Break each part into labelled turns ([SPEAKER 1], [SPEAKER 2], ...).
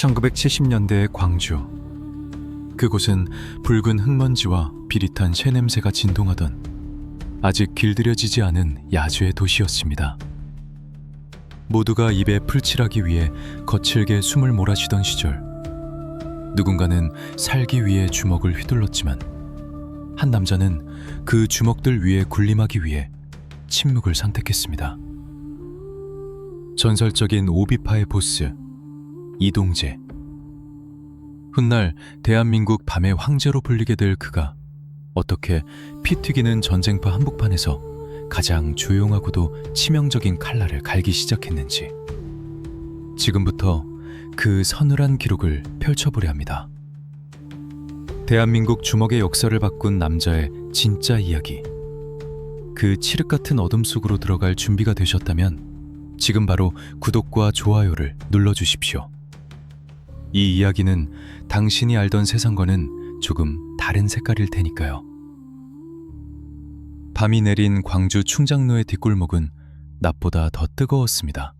[SPEAKER 1] 1970년대의 광주. 그곳은 붉은 흙먼지와 비릿한 새냄새가 진동하던 아직 길들여지지 않은 야주의 도시였습니다. 모두가 입에 풀칠하기 위해 거칠게 숨을 몰아쉬던 시절, 누군가는 살기 위해 주먹을 휘둘렀지만 한 남자는 그 주먹들 위에 군림하기 위해 침묵을 선택했습니다. 전설적인 오비파의 보스 이동재. 훗날 대한민국 밤의 황제로 불리게 될 그가 어떻게 피 튀기는 전쟁터 한복판에서 가장 조용하고도 치명적인 칼날을 갈기 시작했는지, 지금부터 그 서늘한 기록을 펼쳐보려 합니다. 대한민국 주먹의 역사를 바꾼 남자의 진짜 이야기. 그 칠흑 같은 어둠 속으로 들어갈 준비가 되셨다면 지금 바로 구독과 좋아요를 눌러주십시오. 이 이야기는 당신이 알던 세상과는 조금 다른 색깔일 테니까요. 밤이 내린 광주 충장로의 뒷골목은 낮보다 더 뜨거웠습니다.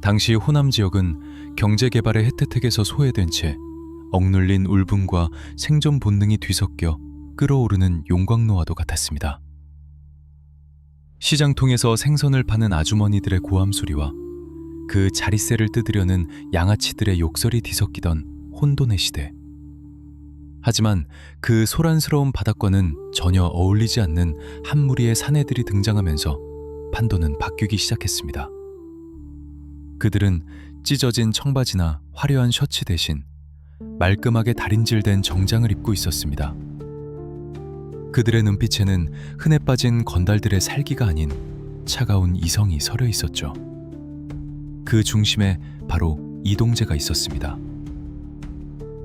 [SPEAKER 1] 당시 호남 지역은 경제개발의 혜택에서 소외된 채 억눌린 울분과 생존 본능이 뒤섞여 끓어오르는 용광로와도 같았습니다. 시장통에서 생선을 파는 아주머니들의 고함 소리와 그 자릿세를 뜯으려는 양아치들의 욕설이 뒤섞이던 혼돈의 시대. 하지만 그 소란스러운 바닥과는 전혀 어울리지 않는 한 무리의 사내들이 등장하면서 판도는 바뀌기 시작했습니다. 그들은 찢어진 청바지나 화려한 셔츠 대신 말끔하게 다림질된 정장을 입고 있었습니다. 그들의 눈빛에는 흔해 빠진 건달들의 살기가 아닌 차가운 이성이 서려 있었죠. 그 중심에 바로 이동재가 있었습니다.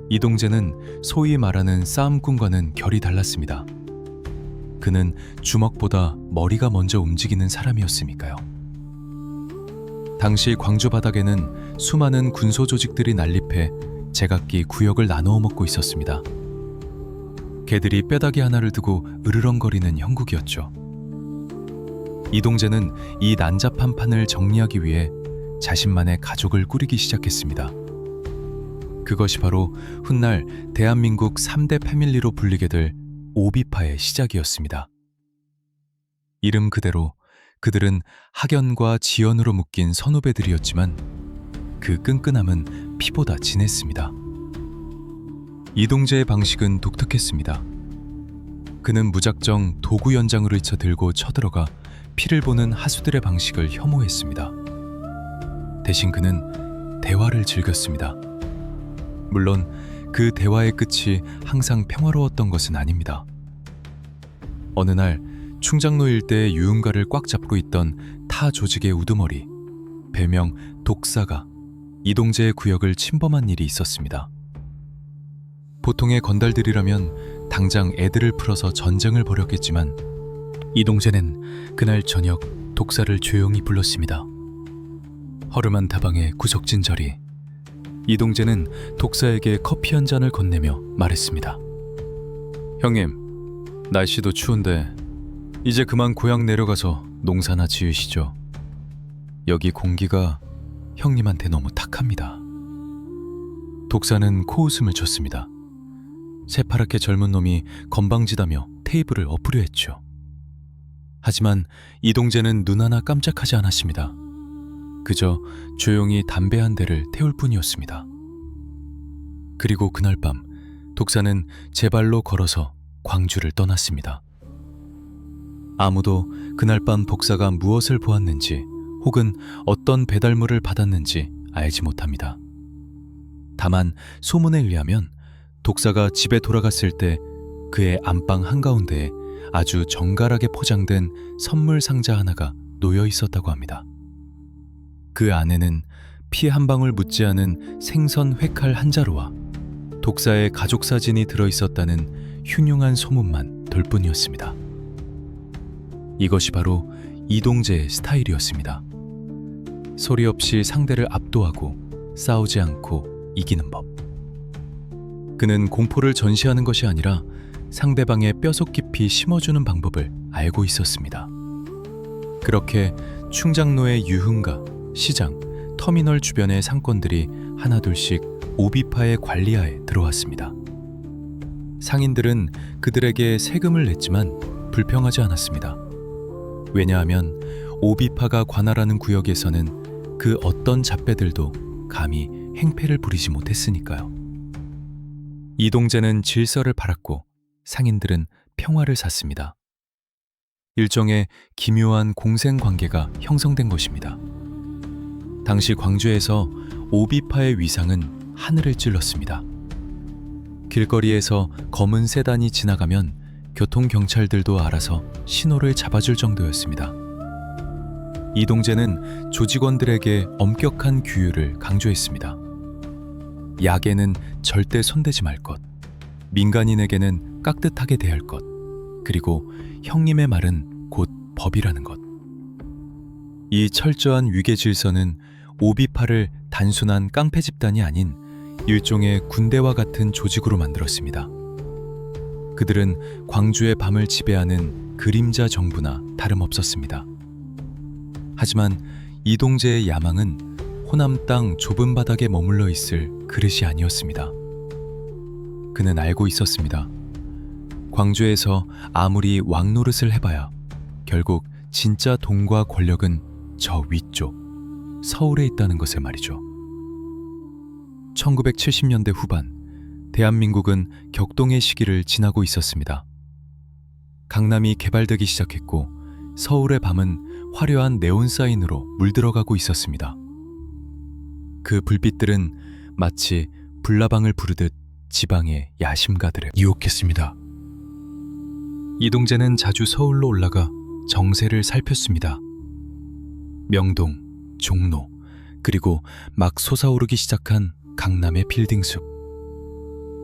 [SPEAKER 1] 이동재는 소위 말하는 싸움꾼과는 결이 달랐습니다. 그는 주먹보다 머리가 먼저 움직이는 사람이었으니까요. 당시 광주 바닥에는 수많은 군소 조직들이 난립해 제각기 구역을 나누어 먹고 있었습니다. 개들이 뼈다귀 하나를 두고 으르렁거리는 형국이었죠. 이동재는 이 난잡한 판을 정리하기 위해 자신만의 가족을 꾸리기 시작했습니다. 그것이 바로 훗날 대한민국 3대 패밀리로 불리게 될 오비파의 시작이었습니다. 이름 그대로 그들은 학연과 지연으로 묶인 선후배들이었지만 그 끈끈함은 피보다 진했습니다. 이동재의 방식은 독특했습니다. 그는 무작정 도구 연장으로 이쳐 들고 쳐들어가 피를 보는 하수들의 방식을 혐오했습니다. 대신 그는 대화를 즐겼습니다. 물론 그 대화의 끝이 항상 평화로웠던 것은 아닙니다. 어느 날 충장로 일대의 유흥가를 꽉 잡고 있던 타 조직의 우두머리, 별명 독사가 이동재의 구역을 침범한 일이 있었습니다. 보통의 건달들이라면 당장 애들을 풀어서 전쟁을 벌였겠지만 이동재는 그날 저녁 독사를 조용히 불렀습니다. 허름한 다방의 구석진 자리, 이동재는 독사에게 커피 한 잔을 건네며 말했습니다. 형님, 날씨도 추운데 이제 그만 고향 내려가서 농사나 지으시죠. 여기 공기가 형님한테 너무 탁합니다. 독사는 코웃음을 쳤습니다. 새파랗게 젊은 놈이 건방지다며 테이블을 엎으려 했죠. 하지만 이동재는 눈 하나 깜짝하지 않았습니다. 그저 조용히 담배 한 대를 태울 뿐이었습니다. 그리고 그날 밤 독사는 제 발로 걸어서 광주를 떠났습니다. 아무도 그날 밤 독사가 무엇을 보았는지 혹은 어떤 배달물을 받았는지 알지 못합니다. 다만 소문에 의하면 독사가 집에 돌아갔을 때 그의 안방 한가운데에 아주 정갈하게 포장된 선물 상자 하나가 놓여 있었다고 합니다. 그 안에는 피 한 방울 묻지 않은 생선 회칼 한 자루와 독사의 가족 사진이 들어있었다는 흉흉한 소문만 돌뿐이었습니다. 이것이 바로 이동재의 스타일이었습니다. 소리 없이 상대를 압도하고 싸우지 않고 이기는 법. 그는 공포를 전시하는 것이 아니라 상대방의 뼈속 깊이 심어주는 방법을 알고 있었습니다. 그렇게 충장로의 유흥가, 시장, 터미널 주변의 상권들이 하나둘씩 오비파의 관리하에 들어왔습니다. 상인들은 그들에게 세금을 냈지만 불평하지 않았습니다. 왜냐하면 오비파가 관할하는 구역에서는 그 어떤 잡배들도 감히 행패를 부리지 못했으니까요. 이동재는 질서를 팔았고 상인들은 평화를 샀습니다. 일종의 기묘한 공생관계가 형성된 것입니다. 당시 광주에서 오비파의 위상은 하늘을 찔렀습니다. 길거리에서 검은 세단이 지나가면 교통경찰들도 알아서 신호를 잡아줄 정도였습니다. 이동재는 조직원들에게 엄격한 규율을 강조했습니다. 약에는 절대 손대지 말 것, 민간인에게는 깍듯하게 대할 것, 그리고 형님의 말은 곧 법이라는 것. 이 철저한 위계 질서는 오비파를 단순한 깡패 집단이 아닌 일종의 군대와 같은 조직으로 만들었습니다. 그들은 광주의 밤을 지배하는 그림자 정부나 다름없었습니다. 하지만 이동재의 야망은 호남 땅 좁은 바닥에 머물러 있을 그릇이 아니었습니다. 그는 알고 있었습니다. 광주에서 아무리 왕노릇을 해봐야 결국 진짜 돈과 권력은 저 위쪽, 서울에 있다는 것을 말이죠. 1970년대 후반, 대한민국은 격동의 시기를 지나고 있었습니다. 강남이 개발되기 시작했고 서울의 밤은 화려한 네온사인으로 물들어가고 있었습니다. 그 불빛들은 마치 불나방을 부르듯 지방의 야심가들을 유혹했습니다. 이동재는 자주 서울로 올라가 정세를 살폈습니다. 명동, 종로, 그리고 막 솟아오르기 시작한 강남의 빌딩숲.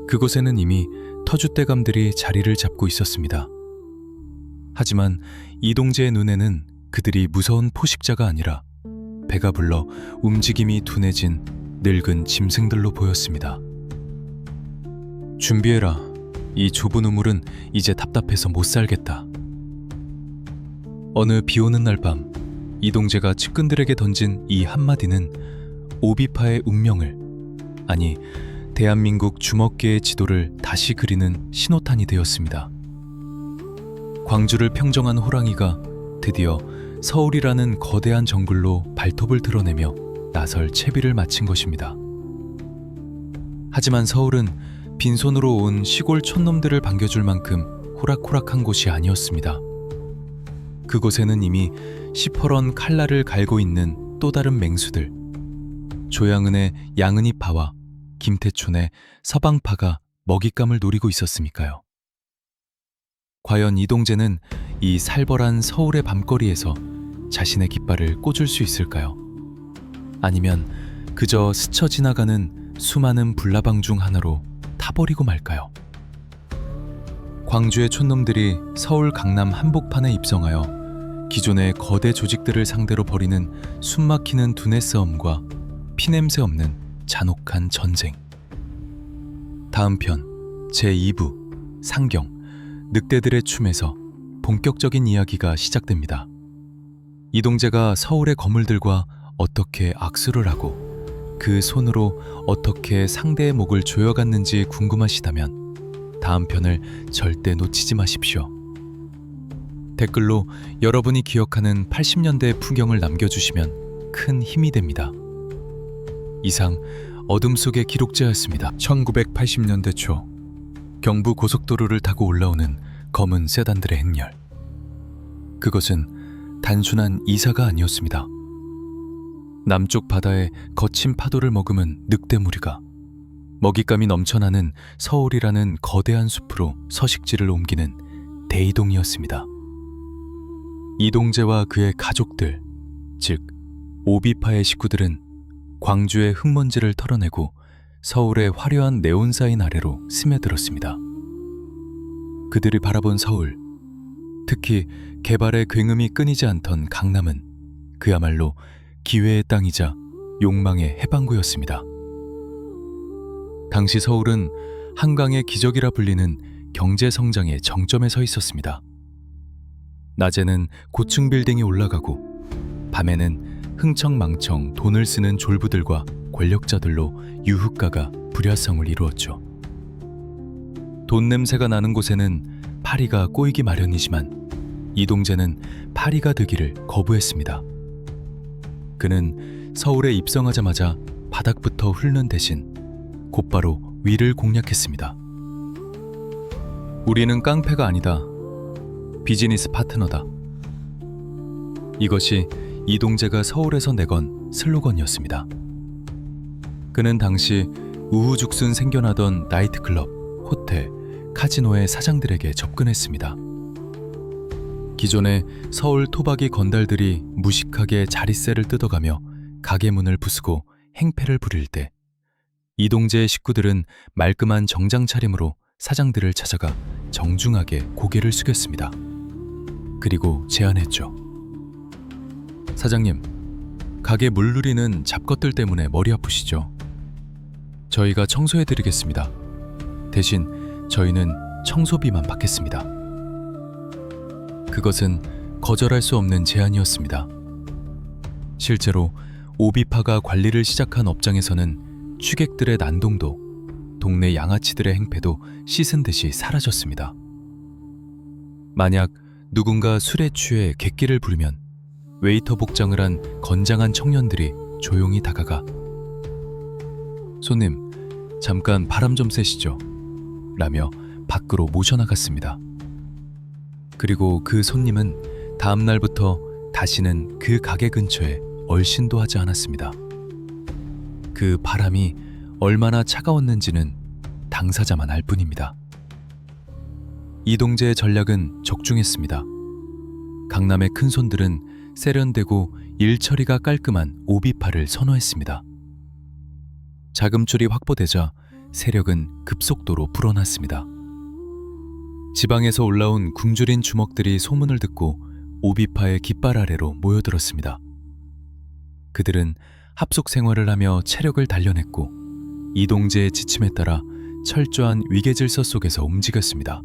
[SPEAKER 1] 그곳에는 이미 터줏대감들이 자리를 잡고 있었습니다. 하지만 이동재의 눈에는 그들이 무서운 포식자가 아니라 배가 불러 움직임이 둔해진 늙은 짐승들로 보였습니다. 준비해라. 이 좁은 우물은 이제 답답해서 못 살겠다. 어느 비오는 날 밤, 이동재가 측근들에게 던진 이 한마디는 오비파의 운명을, 아니 대한민국 주먹계의 지도를 다시 그리는 신호탄이 되었습니다. 광주를 평정한 호랑이가 드디어 서울이라는 거대한 정글로 발톱을 드러내며 나설 채비를 마친 것입니다. 하지만 서울은 빈손으로 온 시골 촌놈들을 반겨줄 만큼 호락호락한 곳이 아니었습니다. 그곳에는 이미 시퍼런 칼날을 갈고 있는 또 다른 맹수들, 조양은의 양은이파와 김태촌의 서방파가 먹잇감을 노리고 있었으니까요. 과연 이동재는 이 살벌한 서울의 밤거리에서 자신의 깃발을 꽂을 수 있을까요? 아니면 그저 스쳐 지나가는 수많은 불나방 중 하나로 타버리고 말까요? 광주의 촌놈들이 서울 강남 한복판에 입성하여 기존의 거대 조직들을 상대로 벌이는 숨막히는 두뇌 싸움과 피냄새 없는 잔혹한 전쟁. 다음 편 제2부 상경 늑대들의 춤에서 본격적인 이야기가 시작됩니다. 이동재가 서울의 거물들과 어떻게 악수를 하고 그 손으로 어떻게 상대의 목을 조여갔는지 궁금하시다면 다음 편을 절대 놓치지 마십시오. 댓글로 여러분이 기억하는 80년대의 풍경을 남겨주시면 큰 힘이 됩니다. 이상 어둠 속의 기록자였습니다. 1980년대 초 경부 고속도로를 타고 올라오는 검은 세단들의 행렬. 그것은 단순한 이사가 아니었습니다. 남쪽 바다에 거친 파도를 머금은 늑대 무리가 먹잇감이 넘쳐나는 서울이라는 거대한 숲으로 서식지를 옮기는 대이동이었습니다. 이동재와 그의 가족들, 즉 오비파의 식구들은 광주의 흙먼지를 털어내고 서울의 화려한 네온사인 아래로 스며들었습니다. 그들이 바라본 서울, 특히 개발의 굉음이 끊이지 않던 강남은 그야말로 기회의 땅이자 욕망의 해방구였습니다. 당시 서울은 한강의 기적이라 불리는 경제성장의 정점에 서 있었습니다. 낮에는 고층 빌딩이 올라가고 밤에는 흥청망청 돈을 쓰는 졸부들과 권력자들로 유흥가가 불야성을 이루었죠. 돈 냄새가 나는 곳에는 파리가 꼬이기 마련이지만 이동재는 파리가 되기를 거부했습니다. 그는 서울에 입성하자마자 바닥부터 훑는 대신 곧바로 위를 공략했습니다. 우리는 깡패가 아니다. 비즈니스 파트너다. 이것이 이동재가 서울에서 내건 슬로건이었습니다. 그는 당시 우후죽순 생겨나던 나이트클럽, 호텔, 카지노의 사장들에게 접근했습니다. 기존의 서울 토박이 건달들이 무식하게 자릿세를 뜯어가며 가게 문을 부수고 행패를 부릴 때 이동재의 식구들은 말끔한 정장 차림으로 사장들을 찾아가 정중하게 고개를 숙였습니다. 그리고 제안했죠. 사장님, 가게 물누리는 잡것들 때문에 머리 아프시죠? 저희가 청소해드리겠습니다. 대신 저희는 청소비만 받겠습니다. 그것은 거절할 수 없는 제안이었습니다. 실제로 오비파가 관리를 시작한 업장에서는 취객들의 난동도 동네 양아치들의 행패도 씻은 듯이 사라졌습니다. 만약 누군가 술에 취해 객기를 부르면 웨이터 복장을 한 건장한 청년들이 조용히 다가가 손님, 잠깐 바람 좀 쐬시죠. 라며 밖으로 모셔나갔습니다. 그리고 그 손님은 다음 날부터 다시는 그 가게 근처에 얼씬도 하지 않았습니다. 그 바람이 얼마나 차가웠는지는 당사자만 알 뿐입니다. 이동재의 전략은 적중했습니다. 강남의 큰손들은 세련되고 일처리가 깔끔한 오비파를 선호했습니다. 자금줄이 확보되자 세력은 급속도로 불어났습니다. 지방에서 올라온 굶주린 주먹들이 소문을 듣고 오비파의 깃발 아래로 모여들었습니다. 그들은 합숙 생활을 하며 체력을 단련했고 이동재의 지침에 따라 철저한 위계질서 속에서 움직였습니다.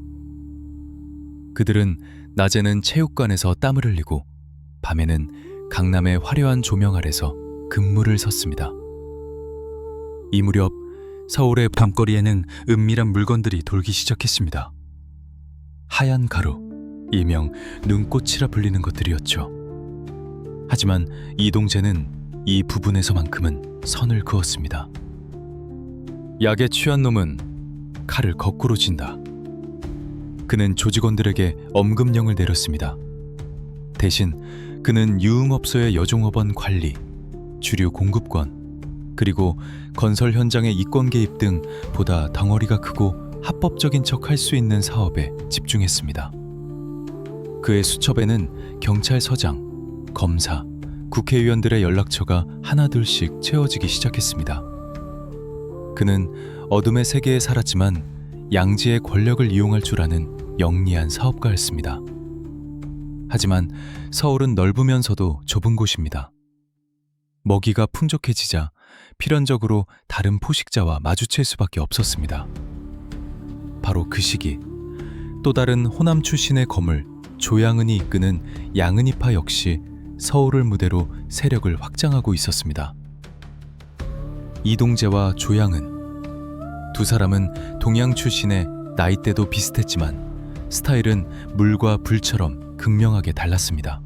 [SPEAKER 1] 그들은 낮에는 체육관에서 땀을 흘리고 밤에는 강남의 화려한 조명 아래서 근무를 섰습니다. 이 무렵 서울의 밤거리에는 은밀한 물건들이 돌기 시작했습니다. 하얀 가루, 일명 눈꽃이라 불리는 것들이었죠. 하지만 이동재는 이 부분에서만큼은 선을 그었습니다. 약에 취한 놈은 칼을 거꾸로 쥔다. 그는 조직원들에게 엄금령을 내렸습니다. 대신 그는 유흥업소의 여종업원 관리, 주류 공급권, 그리고 건설 현장의 이권 개입 등 보다 덩어리가 크고 합법적인 척 할 수 있는 사업에 집중했습니다. 그의 수첩에는 경찰서장, 검사, 국회의원들의 연락처가 하나둘씩 채워지기 시작했습니다. 그는 어둠의 세계에 살았지만 양지의 권력을 이용할 줄 아는 영리한 사업가였습니다. 하지만 서울은 넓으면서도 좁은 곳입니다. 먹이가 풍족해지자 필연적으로 다른 포식자와 마주칠 수밖에 없었습니다. 바로 그 시기, 또 다른 호남 출신의 거물 조양은이 이끄는 양은이파 역시 서울을 무대로 세력을 확장하고 있었습니다. 이동재와 조양은, 두 사람은 동양 출신의 나이대도 비슷했지만 스타일은 물과 불처럼 극명하게 달랐습니다.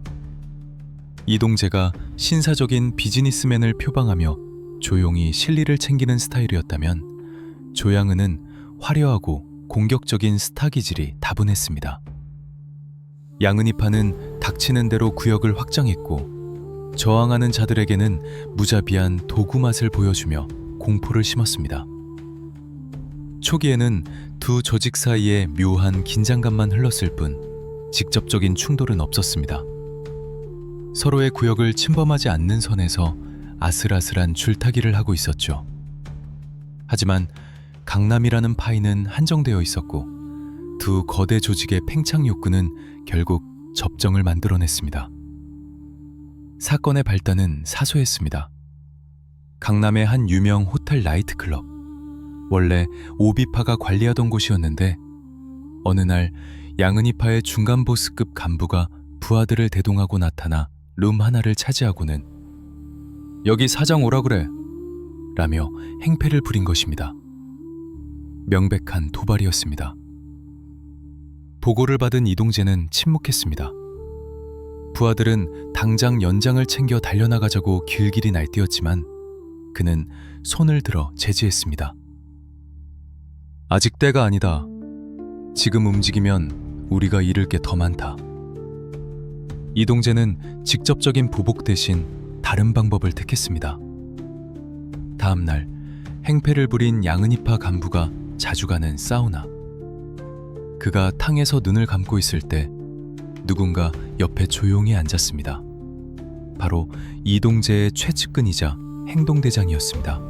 [SPEAKER 1] 이동재가 신사적인 비즈니스맨을 표방하며 조용히 실리를 챙기는 스타일이었다면 조양은은 화려하고 공격적인 스타 기질이 다분했습니다. 양은이파는 닥치는 대로 구역을 확장했고 저항하는 자들에게는 무자비한 도구 맛을 보여주며 공포를 심었습니다. 초기에는 두 조직 사이에 묘한 긴장감만 흘렀을 뿐 직접적인 충돌은 없었습니다. 서로의 구역을 침범하지 않는 선에서 아슬아슬한 줄타기를 하고 있었죠. 하지만 강남이라는 파이는 한정되어 있었고 두 거대 조직의 팽창 욕구는 결국 접정을 만들어냈습니다. 사건의 발단은 사소했습니다. 강남의 한 유명 호텔 나이트클럽, 원래 오비파가 관리하던 곳이었는데 어느 날 양은이파의 중간 보스급 간부가 부하들을 대동하고 나타나 룸 하나를 차지하고는 여기 사장 오라 그래 라며 행패를 부린 것입니다. 명백한 도발이었습니다. 보고를 받은 이동재는 침묵했습니다. 부하들은 당장 연장을 챙겨 달려나가자고 길길이 날뛰었지만 그는 손을 들어 제지했습니다. 아직 때가 아니다. 지금 움직이면 우리가 잃을 게 더 많다. 이동재는 직접적인 보복 대신 다른 방법을 택했습니다. 다음 날 행패를 부린 양은이파 간부가 자주 가는 사우나. 그가 탕에서 눈을 감고 있을 때 누군가 옆에 조용히 앉았습니다. 바로 이동재의 최측근이자 행동대장이었습니다.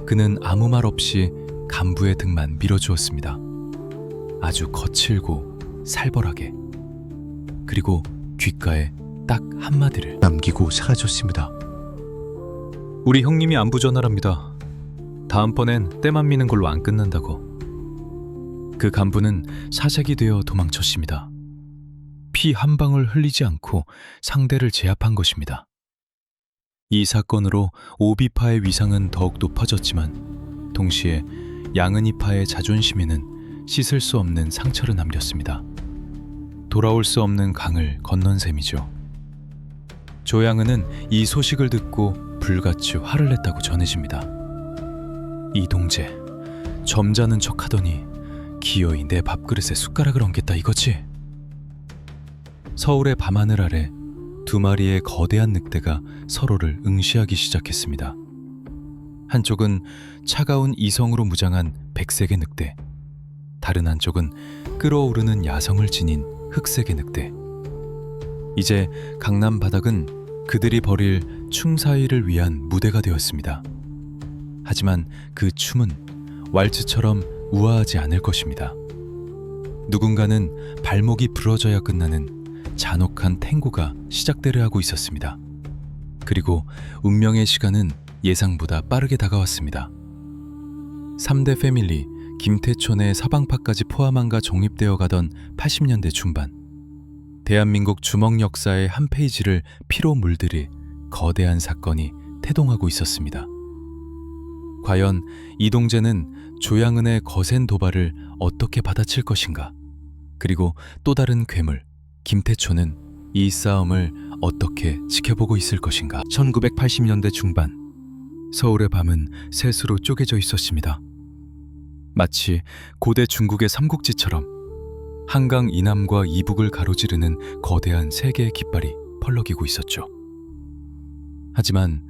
[SPEAKER 1] 그는 아무 말 없이 간부의 등만 밀어주었습니다. 아주 거칠고 살벌하게. 그리고 귓가에 딱 한마디를 남기고 사라졌습니다. 우리 형님이 안부 전화랍니다. 다음번엔 때만 미는 걸로 안 끝난다고. 그 간부는 사색이 되어 도망쳤습니다. 피 한 방울 흘리지 않고 상대를 제압한 것입니다. 이 사건으로 오비파의 위상은 더욱 높아졌지만 동시에 양은이파의 자존심에는 씻을 수 없는 상처를 남겼습니다. 돌아올 수 없는 강을 건넌 셈이죠. 조양은은 이 소식을 듣고 불같이 화를 냈다고 전해집니다. 이동재, 점잖은 척하더니 기어이 내 밥그릇에 숟가락을 얹겠다 이거지? 서울의 밤하늘 아래 두 마리의 거대한 늑대가 서로를 응시하기 시작했습니다. 한쪽은 차가운 이성으로 무장한 백색의 늑대, 다른 한쪽은 끓어오르는 야성을 지닌 흑색의 늑대. 이제 강남 바닥은 그들이 벌일 춤사위를 위한 무대가 되었습니다. 하지만 그 춤은 왈츠처럼 우아하지 않을 것입니다. 누군가는 발목이 부러져야 끝나는 잔혹한 탱고가 시작되려 하고 있었습니다. 그리고 운명의 시간은 예상보다 빠르게 다가왔습니다. 3대 패밀리 김태촌의 사방파까지 포함한가 정립되어 가던 80년대 중반, 대한민국 주먹 역사의 한 페이지를 피로 물들일 거대한 사건이 태동하고 있었습니다. 과연 이동재는 조양은의 거센 도발을 어떻게 받아칠 것인가? 그리고 또 다른 괴물 김태촌은 이 싸움을 어떻게 지켜보고 있을 것인가? 1980년대 중반, 서울의 밤은 셋으로 쪼개져 있었습니다. 마치 고대 중국의 삼국지처럼 한강 이남과 이북을 가로지르는 거대한 세 개의 깃발이 펄럭이고 있었죠. 하지만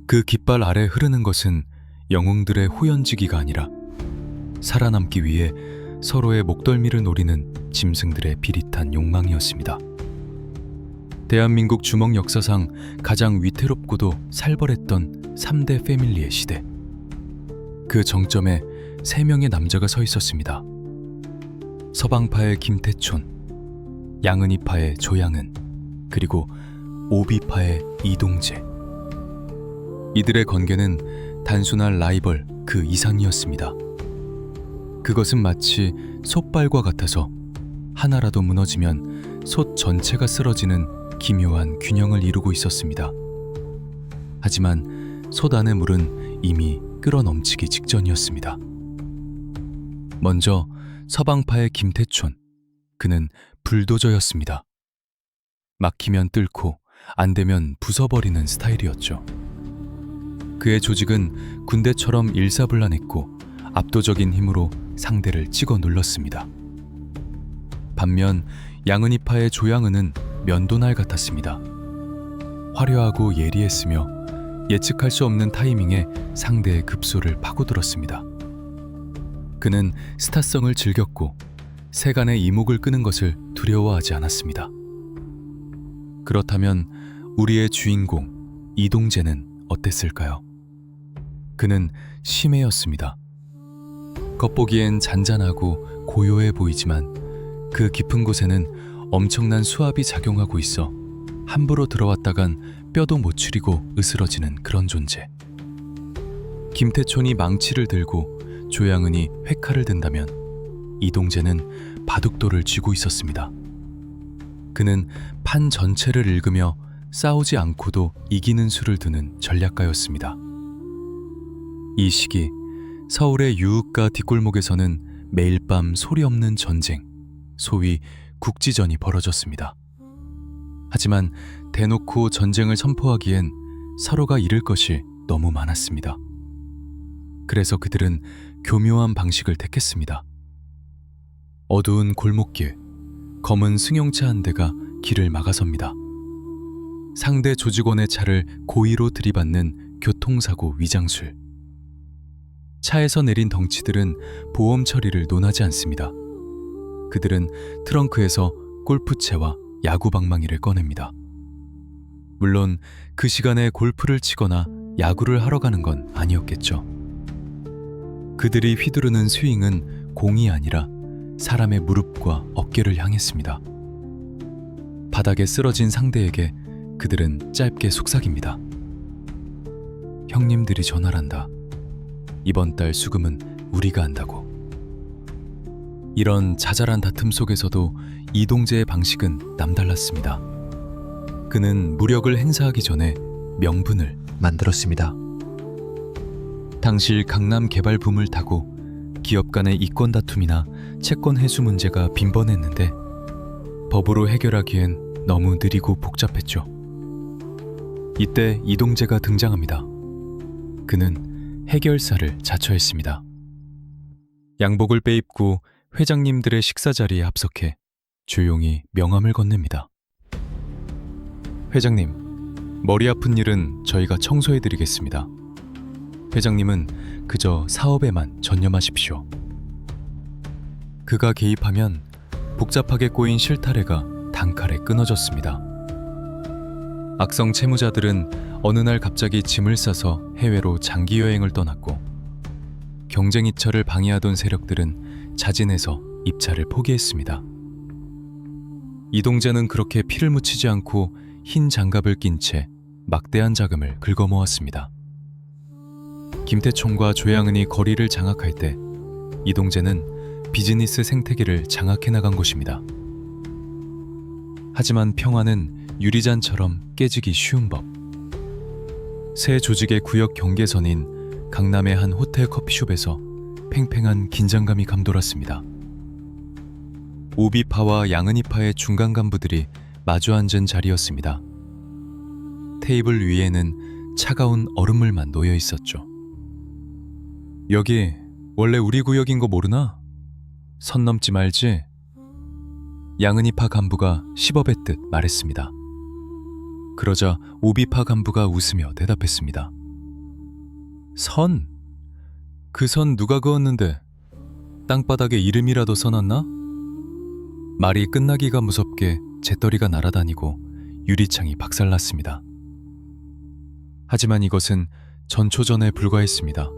[SPEAKER 1] 그 깃발 아래 흐르는 것은 영웅들의 후연지기가 아니라 살아남기 위해 서로의 목덜미를 노리는 짐승들의 비릿한 욕망이었습니다. 대한민국 주먹 역사상 가장 위태롭고도 살벌했던 3대 패밀리의 시대. 그 정점에 3명의 남자가 서 있었습니다. 서방파의 김태촌, 양은이파의 조양은, 그리고 오비파의 이동재. 이들의 관계는 단순한 라이벌 그 이상이었습니다. 그것은 마치 솥발과 같아서 하나라도 무너지면 솥 전체가 쓰러지는 기묘한 균형을 이루고 있었습니다. 하지만 솥 안의 물은 이미 끓어넘치기 직전이었습니다. 먼저 서방파의 김태촌, 그는 불도저였습니다. 막히면 뚫고 안 되면 부숴버리는 스타일이었죠. 그의 조직은 군대처럼 일사불란했고 압도적인 힘으로 상대를 찍어 눌렀습니다. 반면 양은이파의 조양은은 면도날 같았습니다. 화려하고 예리했으며 예측할 수 없는 타이밍에 상대의 급소를 파고들었습니다. 그는 스타성을 즐겼고 세간의 이목을 끄는 것을 두려워하지 않았습니다. 그렇다면 우리의 주인공 이동재는 어땠을까요? 그는 심해였습니다. 겉보기엔 잔잔하고 고요해 보이지만 그 깊은 곳에는 엄청난 수압이 작용하고 있어 함부로 들어왔다간 뼈도 못 추리고 으스러지는 그런 존재. 김태촌이 망치를 들고 조양은이 회칼을 든다면 이동재는 바둑돌을 쥐고 있었습니다. 그는 판 전체를 읽으며 싸우지 않고도 이기는 수를 두는 전략가였습니다. 이 시기 서울의 유흥가 뒷골목에서는 매일 밤 소리 없는 전쟁, 소위 국지전이 벌어졌습니다. 하지만 대놓고 전쟁을 선포하기엔 서로가 잃을 것이 너무 많았습니다. 그래서 그들은 교묘한 방식을 택했습니다. 어두운 골목길, 검은 승용차 한 대가 길을 막아섭니다. 상대 조직원의 차를 고의로 들이받는 교통사고 위장술. 차에서 내린 덩치들은 보험 처리를 논하지 않습니다. 그들은 트렁크에서 골프채와 야구 방망이를 꺼냅니다. 물론 그 시간에 골프를 치거나 야구를 하러 가는 건 아니었겠죠. 그들이 휘두르는 스윙은 공이 아니라 사람의 무릎과 어깨를 향했습니다. 바닥에 쓰러진 상대에게 그들은 짧게 속삭입니다. 형님들이 전화란다. 이번 달 수금은 우리가 한다고. 이런 자잘한 다툼 속에서도 이동재의 방식은 남달랐습니다. 그는 무력을 행사하기 전에 명분을 만들었습니다. 당시 강남 개발 붐을 타고 기업 간의 이권 다툼이나 채권 회수 문제가 빈번했는데 법으로 해결하기엔 너무 느리고 복잡했죠. 이때 이동재가 등장합니다. 그는 해결사를 자처했습니다. 양복을 빼입고 회장님들의 식사 자리에 합석해 조용히 명함을 건넵니다. 회장님, 머리 아픈 일은 저희가 청소해드리겠습니다. 회장님은 그저 사업에만 전념하십시오. 그가 개입하면 복잡하게 꼬인 실타래가 단칼에 끊어졌습니다. 악성 채무자들은 어느 날 갑자기 짐을 싸서 해외로 장기 여행을 떠났고 경쟁 입찰을 방해하던 세력들은 자진해서 입찰을 포기했습니다. 이동재는 그렇게 피를 묻히지 않고 흰 장갑을 낀 채 막대한 자금을 긁어모았습니다. 김태총과 조양은이 거리를 장악할 때 이동재는 비즈니스 생태계를 장악해 나간 것입니다. 하지만 평화는 유리잔처럼 깨지기 쉬운 법. 새 조직의 구역 경계선인 강남의 한 호텔 커피숍에서 팽팽한 긴장감이 감돌았습니다. 오비파와 양은이파의 중간 간부들이 마주 앉은 자리였습니다. 테이블 위에는 차가운 얼음물만 놓여 있었죠. 여기 원래 우리 구역인 거 모르나? 선 넘지 말지? 양은이파 간부가 시범의 듯 말했습니다. 그러자 오비파 간부가 웃으며 대답했습니다. 선? 그 선 누가 그었는데 땅바닥에 이름이라도 써놨나? 말이 끝나기가 무섭게 재떨이가 날아다니고 유리창이 박살났습니다. 하지만 이것은 전초전에 불과했습니다.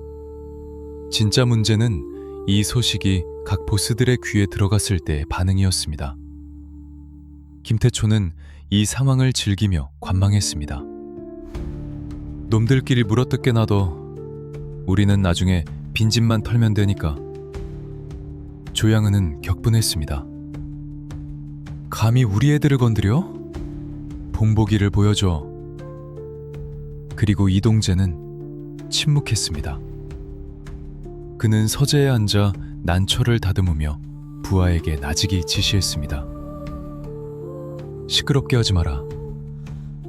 [SPEAKER 1] 진짜 문제는 이 소식이 각 보스들의 귀에 들어갔을 때의 반응이었습니다. 김태초는 이 상황을 즐기며 관망했습니다. 놈들끼리 물어뜯게 놔둬. 우리는 나중에 빈집만 털면 되니까. 조양은은 격분했습니다. 감히 우리 애들을 건드려? 본보기를 보여줘. 그리고 이동재는 침묵했습니다. 그는 서재에 앉아 난초를 다듬으며 부하에게 나지기 지시했습니다. 시끄럽게 하지 마라.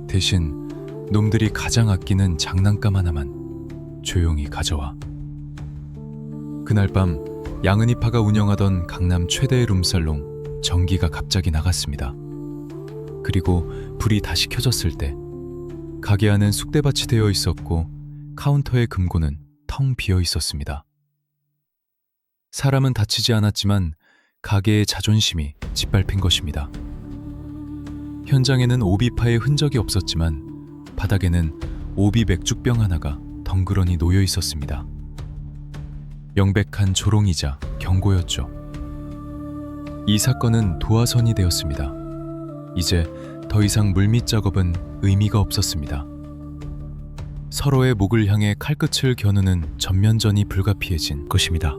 [SPEAKER 1] 대신 놈들이 가장 아끼는 장난감 하나만 조용히 가져와. 그날 밤 양은이파가 운영하던 강남 최대의 룸살롱 전기가 갑자기 나갔습니다. 그리고 불이 다시 켜졌을 때 가게 안은 쑥대밭이 되어 있었고 카운터의 금고는 텅 비어 있었습니다. 사람은 다치지 않았지만 가게의 자존심이 짓밟힌 것입니다. 현장에는 오비파의 흔적이 없었지만 바닥에는 오비 맥주병 하나가 덩그러니 놓여 있었습니다. 명백한 조롱이자 경고였죠. 이 사건은 도화선이 되었습니다. 이제 더 이상 물밑 작업은 의미가 없었습니다. 서로의 목을 향해 칼끝을 겨누는 전면전이 불가피해진 것입니다.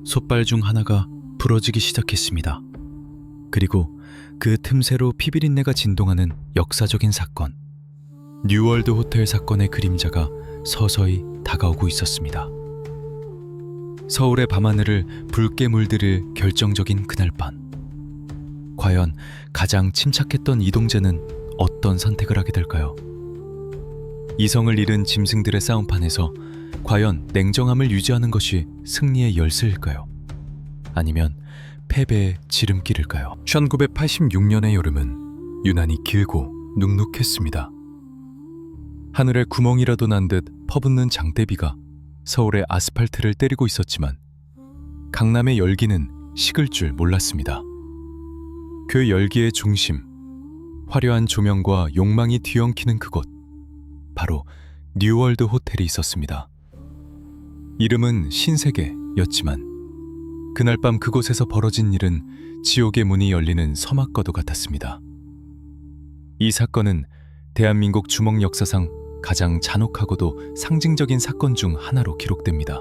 [SPEAKER 1] 솥발 중 하나가 부러지기 시작했습니다. 그리고 그 틈새로 피비린내가 진동하는 역사적인 사건, 뉴월드 호텔 사건의 그림자가 서서히 다가오고 있었습니다. 서울의 밤하늘을 붉게 물들일 결정적인 그날 밤, 과연 가장 침착했던 이동재는 어떤 선택을 하게 될까요? 이성을 잃은 짐승들의 싸움판에서 과연 냉정함을 유지하는 것이 승리의 열쇠일까요? 아니면 패배의 지름길일까요? 1986년의 여름은 유난히 길고 눅눅했습니다. 하늘에 구멍이라도 난 듯 퍼붓는 장대비가 서울의 아스팔트를 때리고 있었지만 강남의 열기는 식을 줄 몰랐습니다. 그 열기의 중심, 화려한 조명과 욕망이 뒤엉키는 그곳, 바로 뉴월드 호텔이 있었습니다. 이름은 신세계였지만 그날 밤 그곳에서 벌어진 일은 지옥의 문이 열리는 서막과도 같았습니다. 이 사건은 대한민국 주먹 역사상 가장 잔혹하고도 상징적인 사건 중 하나로 기록됩니다.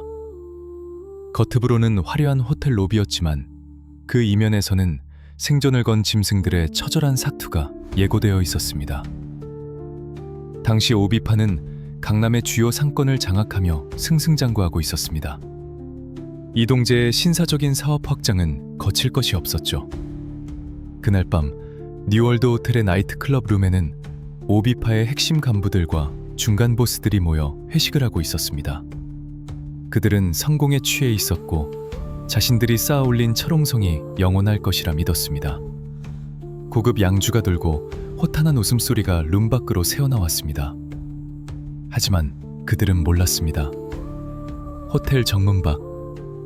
[SPEAKER 1] 겉으로는 화려한 호텔 로비였지만 그 이면에서는 생존을 건 짐승들의 처절한 사투가 예고되어 있었습니다. 당시 오비파는 강남의 주요 상권을 장악하며 승승장구하고 있었습니다. 이동재의 신사적인 사업 확장은 거칠 것이 없었죠. 그날 밤 뉴월드 호텔의 나이트클럽 룸에는 오비파의 핵심 간부들과 중간 보스들이 모여 회식을 하고 있었습니다. 그들은 성공에 취해 있었고 자신들이 쌓아올린 철옹성이 영원할 것이라 믿었습니다. 고급 양주가 돌고 호탄한 웃음소리가 룸 밖으로 새어나왔습니다. 하지만 그들은 몰랐습니다. 호텔 정문 밖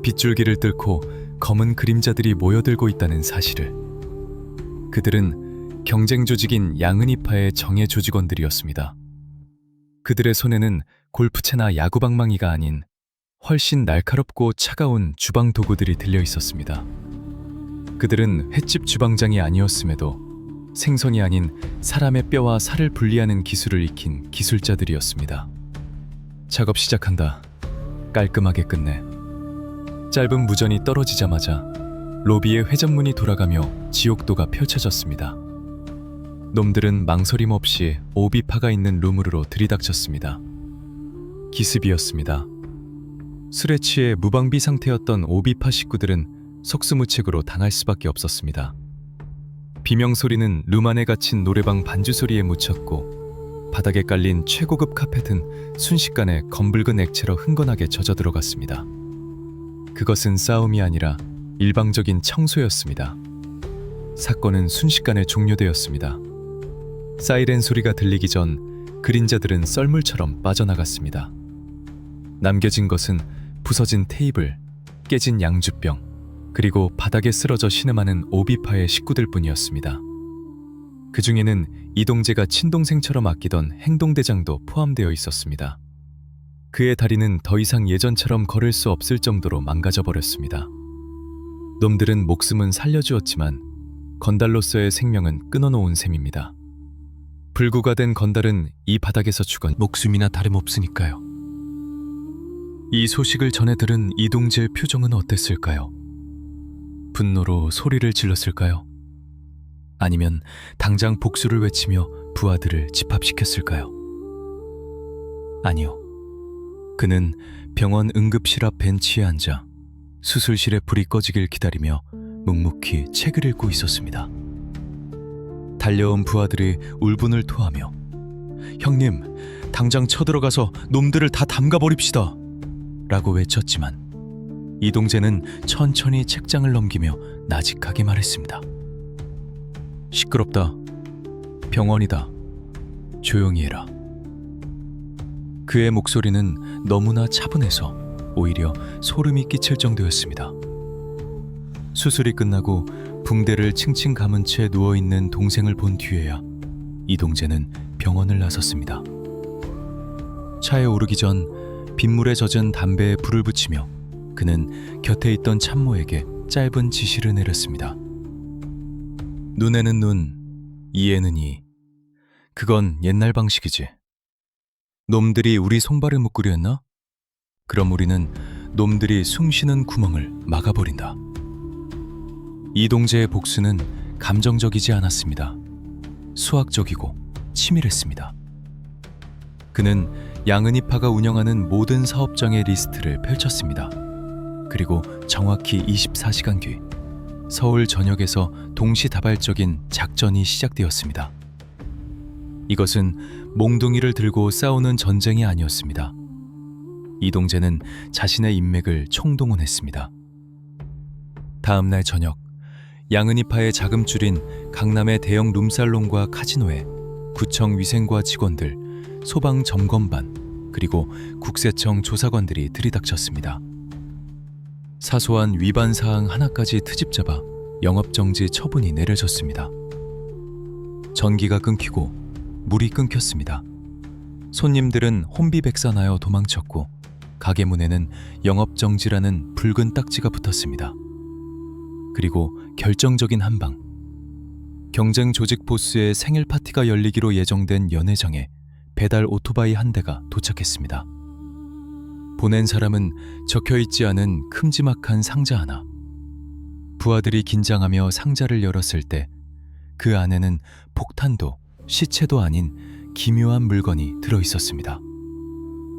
[SPEAKER 1] 빗줄기를 뚫고 검은 그림자들이 모여들고 있다는 사실을. 그들은 경쟁 조직인 양은이파의 정예 조직원들이었습니다. 그들의 손에는 골프채나 야구방망이가 아닌 훨씬 날카롭고 차가운 주방 도구들이 들려 있었습니다. 그들은 횟집 주방장이 아니었음에도 생선이 아닌 사람의 뼈와 살을 분리하는 기술을 익힌 기술자들이었습니다. 작업 시작한다. 깔끔하게 끝내. 짧은 무전이 떨어지자마자 로비의 회전문이 돌아가며 지옥도가 펼쳐졌습니다. 놈들은 망설임 없이 오비파가 있는 룸으로 들이닥쳤습니다. 기습이었습니다. 술에 취해 무방비 상태였던 오비파 식구들은 속수무책으로 당할 수밖에 없었습니다. 비명소리는 룸 안에 갇힌 노래방 반주 소리에 묻혔고 바닥에 깔린 최고급 카펫은 순식간에 검붉은 액체로 흥건하게 젖어들어갔습니다. 그것은 싸움이 아니라 일방적인 청소였습니다. 사건은 순식간에 종료되었습니다. 사이렌 소리가 들리기 전 그림자들은 썰물처럼 빠져나갔습니다. 남겨진 것은 부서진 테이블, 깨진 양주병, 그리고 바닥에 쓰러져 신음하는 오비파의 식구들 뿐이었습니다. 그 중에는 이동재가 친동생처럼 아끼던 행동대장도 포함되어 있었습니다. 그의 다리는 더 이상 예전처럼 걸을 수 없을 정도로 망가져 버렸습니다. 놈들은 목숨은 살려주었지만 건달로서의 생명은 끊어놓은 셈입니다. 불구가 된 건달은 이 바닥에서 죽은 목숨이나 다름없으니까요. 이 소식을 전해 들은 이동재의 표정은 어땠을까요? 분노로 소리를 질렀을까요? 아니면 당장 복수를 외치며 부하들을 집합시켰을까요? 아니요. 그는 병원 응급실 앞 벤치에 앉아 수술실에 불이 꺼지길 기다리며 묵묵히 책을 읽고 있었습니다. 달려온 부하들이 울분을 토하며 "형님, 당장 쳐들어가서 놈들을 다 담가버립시다!" 라고 외쳤지만 이동재는 천천히 책장을 넘기며 나직하게 말했습니다. "시끄럽다. 병원이다. 조용히 해라." 그의 목소리는 너무나 차분해서 오히려 소름이 끼칠 정도였습니다. 수술이 끝나고 붕대를 칭칭 감은 채 누워있는 동생을 본 뒤에야 이동재는 병원을 나섰습니다. 차에 오르기 전 빗물에 젖은 담배에 불을 붙이며 그는 곁에 있던 참모에게 짧은 지시를 내렸습니다. "눈에는 눈, 이에는 이. 그건 옛날 방식이지. 놈들이 우리 손발을 묶으려 했나? 그럼 우리는 놈들이 숨쉬는 구멍을 막아버린다." 이동재의 복수는 감정적이지 않았습니다. 수학적이고 치밀했습니다. 그는 양은이파가 운영하는 모든 사업장의 리스트를 펼쳤습니다. 그리고 정확히 24시간 뒤 서울 전역에서 동시다발적인 작전이 시작되었습니다. 이것은 몽둥이를 들고 싸우는 전쟁이 아니었습니다. 이동재는 자신의 인맥을 총동원했습니다. 다음 날 저녁, 양은이파의 자금줄인 강남의 대형 룸살롱과 카지노에 구청 위생과 직원들, 소방 점검반, 그리고 국세청 조사관들이 들이닥쳤습니다. 사소한 위반 사항 하나까지 트집 잡아 영업정지 처분이 내려졌습니다. 전기가 끊기고 물이 끊겼습니다. 손님들은 혼비백산하여 도망쳤고 가게 문에는 영업정지라는 붉은 딱지가 붙었습니다. 그리고 결정적인 한방, 경쟁 조직 보스의 생일 파티가 열리기로 예정된 연회장에 배달 오토바이 한 대가 도착했습니다. 보낸 사람은 적혀있지 않은 큼지막한 상자 하나. 부하들이 긴장하며 상자를 열었을 때 그 안에는 폭탄도 시체도 아닌 기묘한 물건이 들어있었습니다.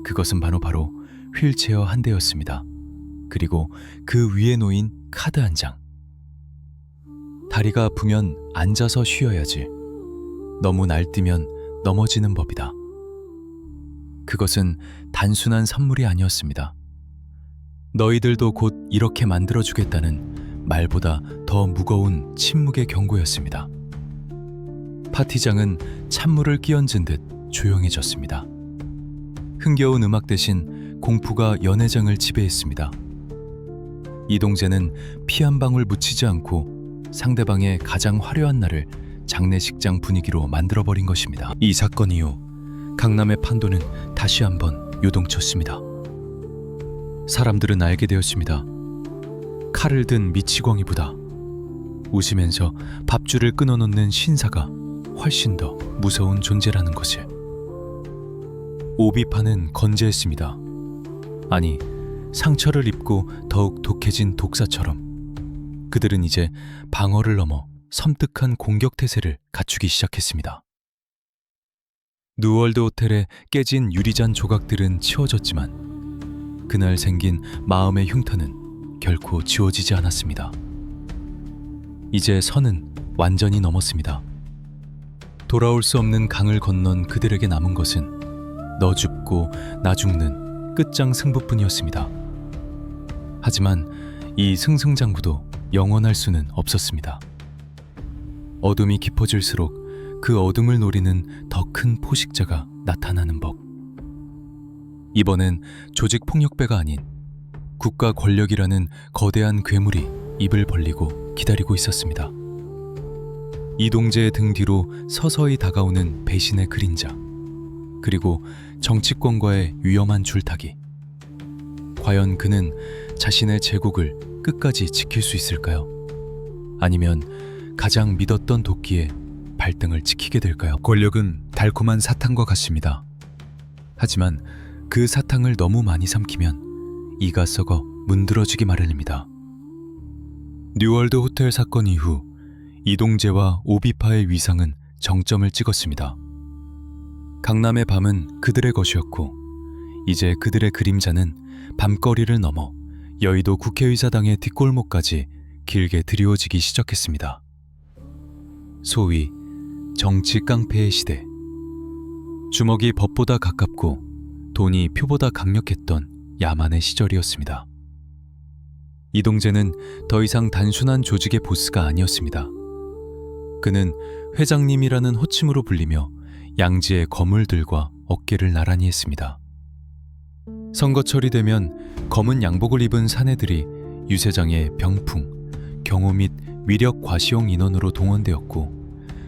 [SPEAKER 1] 그것은 바로 휠체어 한 대였습니다. 그리고 그 위에 놓인 카드 한 장. 다리가 아프면 앉아서 쉬어야지. 너무 날뛰면 넘어지는 법이다. 그것은 단순한 선물이 아니었습니다. 너희들도 곧 이렇게 만들어주겠다는 말보다 더 무거운 침묵의 경고였습니다. 파티장은 찬물을 끼얹은 듯 조용해졌습니다. 흥겨운 음악 대신 공포가 연회장을 지배했습니다. 이동재는 피 한 방울 묻히지 않고 상대방의 가장 화려한 날을 장례식장 분위기로 만들어버린 것입니다. 이 사건 이후 강남의 판도는 다시 한번 요동쳤습니다. 사람들은 알게 되었습니다. 칼을 든 미치광이보다 웃으면서 밥줄을 끊어놓는 신사가 훨씬 더 무서운 존재라는 것을. 오비파는 건재했습니다. 아니, 상처를 입고 더욱 독해진 독사처럼 그들은 이제 방어를 넘어 섬뜩한 공격 태세를 갖추기 시작했습니다. 누월드 호텔의 깨진 유리잔 조각들은 치워졌지만 그날 생긴 마음의 흉터는 결코 지워지지 않았습니다. 이제 선은 완전히 넘었습니다. 돌아올 수 없는 강을 건넌 그들에게 남은 것은 너 죽고 나 죽는 끝장 승부뿐이었습니다. 하지만 이 승승장구도 영원할 수는 없었습니다. 어둠이 깊어질수록 그 어둠을 노리는 더 큰 포식자가 나타나는 법. 이번엔 조직 폭력배가 아닌 국가 권력이라는 거대한 괴물이 입을 벌리고 기다리고 있었습니다. 이동재의 등 뒤로 서서히 다가오는 배신의 그림자, 그리고 정치권과의 위험한 줄타기. 과연 그는 자신의 제국을 끝까지 지킬 수 있을까요? 아니면 가장 믿었던 도끼에 발등을 찍히게 될까요? 권력은 달콤한 사탕과 같습니다. 하지만 그 사탕을 너무 많이 삼키면 이가 썩어 문드러지기 마련입니다. 뉴월드 호텔 사건 이후 이동재와 오비파의 위상은 정점을 찍었습니다. 강남의 밤은 그들의 것이었고 이제 그들의 그림자는 밤거리를 넘어 여의도 국회의사당의 뒷골목까지 길게 드리워지기 시작했습니다. 소위 정치 깡패의 시대. 주먹이 법보다 가깝고 돈이 표보다 강력했던 야만의 시절이었습니다. 이동재는 더 이상 단순한 조직의 보스가 아니었습니다. 그는 회장님이라는 호칭으로 불리며 양지의 거물들과 어깨를 나란히 했습니다. 선거철이 되면 검은 양복을 입은 사내들이 유세장의 병풍, 경호 및 위력 과시용 인원으로 동원되었고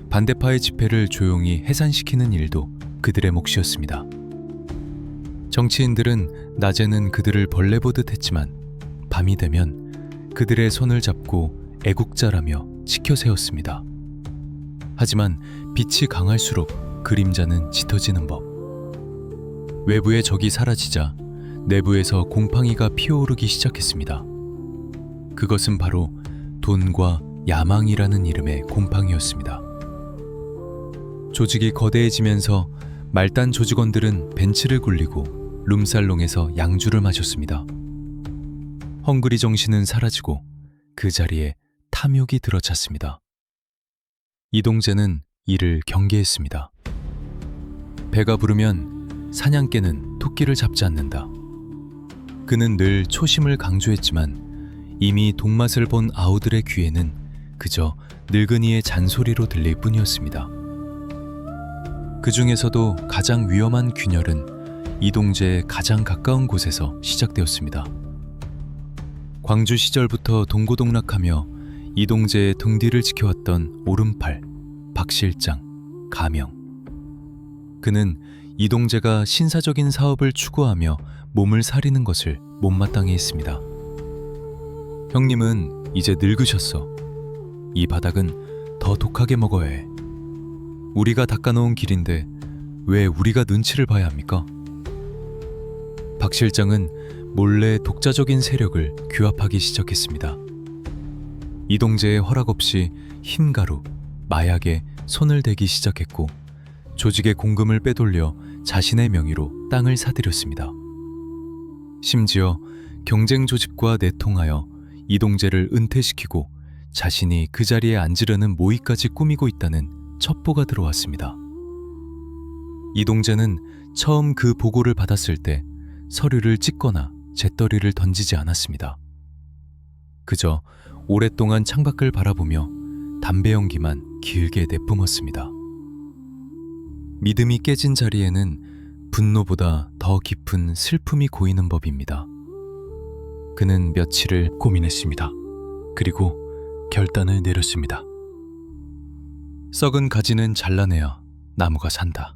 [SPEAKER 1] 반대파의 집회를 조용히 해산시키는 일도 그들의 몫이었습니다. 정치인들은 낮에는 그들을 벌레 보듯 했지만 밤이 되면 그들의 손을 잡고 애국자라며 치켜 세웠습니다. 하지만 빛이 강할수록 그림자는 짙어지는 법. 외부의 적이 사라지자 내부에서 곰팡이가 피어오르기 시작했습니다. 그것은 바로 돈과 야망이라는 이름의 곰팡이였습니다. 조직이 거대해지면서 말단 조직원들은 벤치를 굴리고 룸살롱에서 양주를 마셨습니다. 헝그리 정신은 사라지고 그 자리에 탐욕이 들어찼습니다. 이동재는 이를 경계했습니다. 배가 부르면 사냥개는 토끼를 잡지 않는다. 그는 늘 초심을 강조했지만 이미 독맛을 본 아우들의 귀에는 그저 늙은이의 잔소리로 들릴 뿐이었습니다. 그 중에서도 가장 위험한 균열은 이동재의 가장 가까운 곳에서 시작되었습니다. 광주 시절부터 동고동락하며 이동재의 등 뒤를 지켜왔던 오른팔, 박실장, 가명. 그는 이동재가 신사적인 사업을 추구하며 몸을 사리는 것을 못마땅해 했습니다. 형님은 이제 늙으셨어. 이 바닥은 더 독하게 먹어야 해. 우리가 닦아놓은 길인데 왜 우리가 눈치를 봐야 합니까? 박 실장은 몰래 독자적인 세력을 규합하기 시작했습니다. 이동재의 허락 없이 흰가루, 마약에 손을 대기 시작했고 조직의 공금을 빼돌려 자신의 명의로 땅을 사들였습니다. 심지어 경쟁 조직과 내통하여 이동재를 은퇴시키고 자신이 그 자리에 앉으려는 모의까지 꾸미고 있다는 첩보가 들어왔습니다. 이동재는 처음 그 보고를 받았을 때 서류를 찢거나 재떨이를 던지지 않았습니다. 그저 오랫동안 창밖을 바라보며 담배 연기만 길게 내뿜었습니다. 믿음이 깨진 자리에는 분노보다 더 깊은 슬픔이 고이는 법입니다. 그는 며칠을 고민했습니다. 그리고 결단을 내렸습니다. 썩은 가지는 잘라내야 나무가 산다.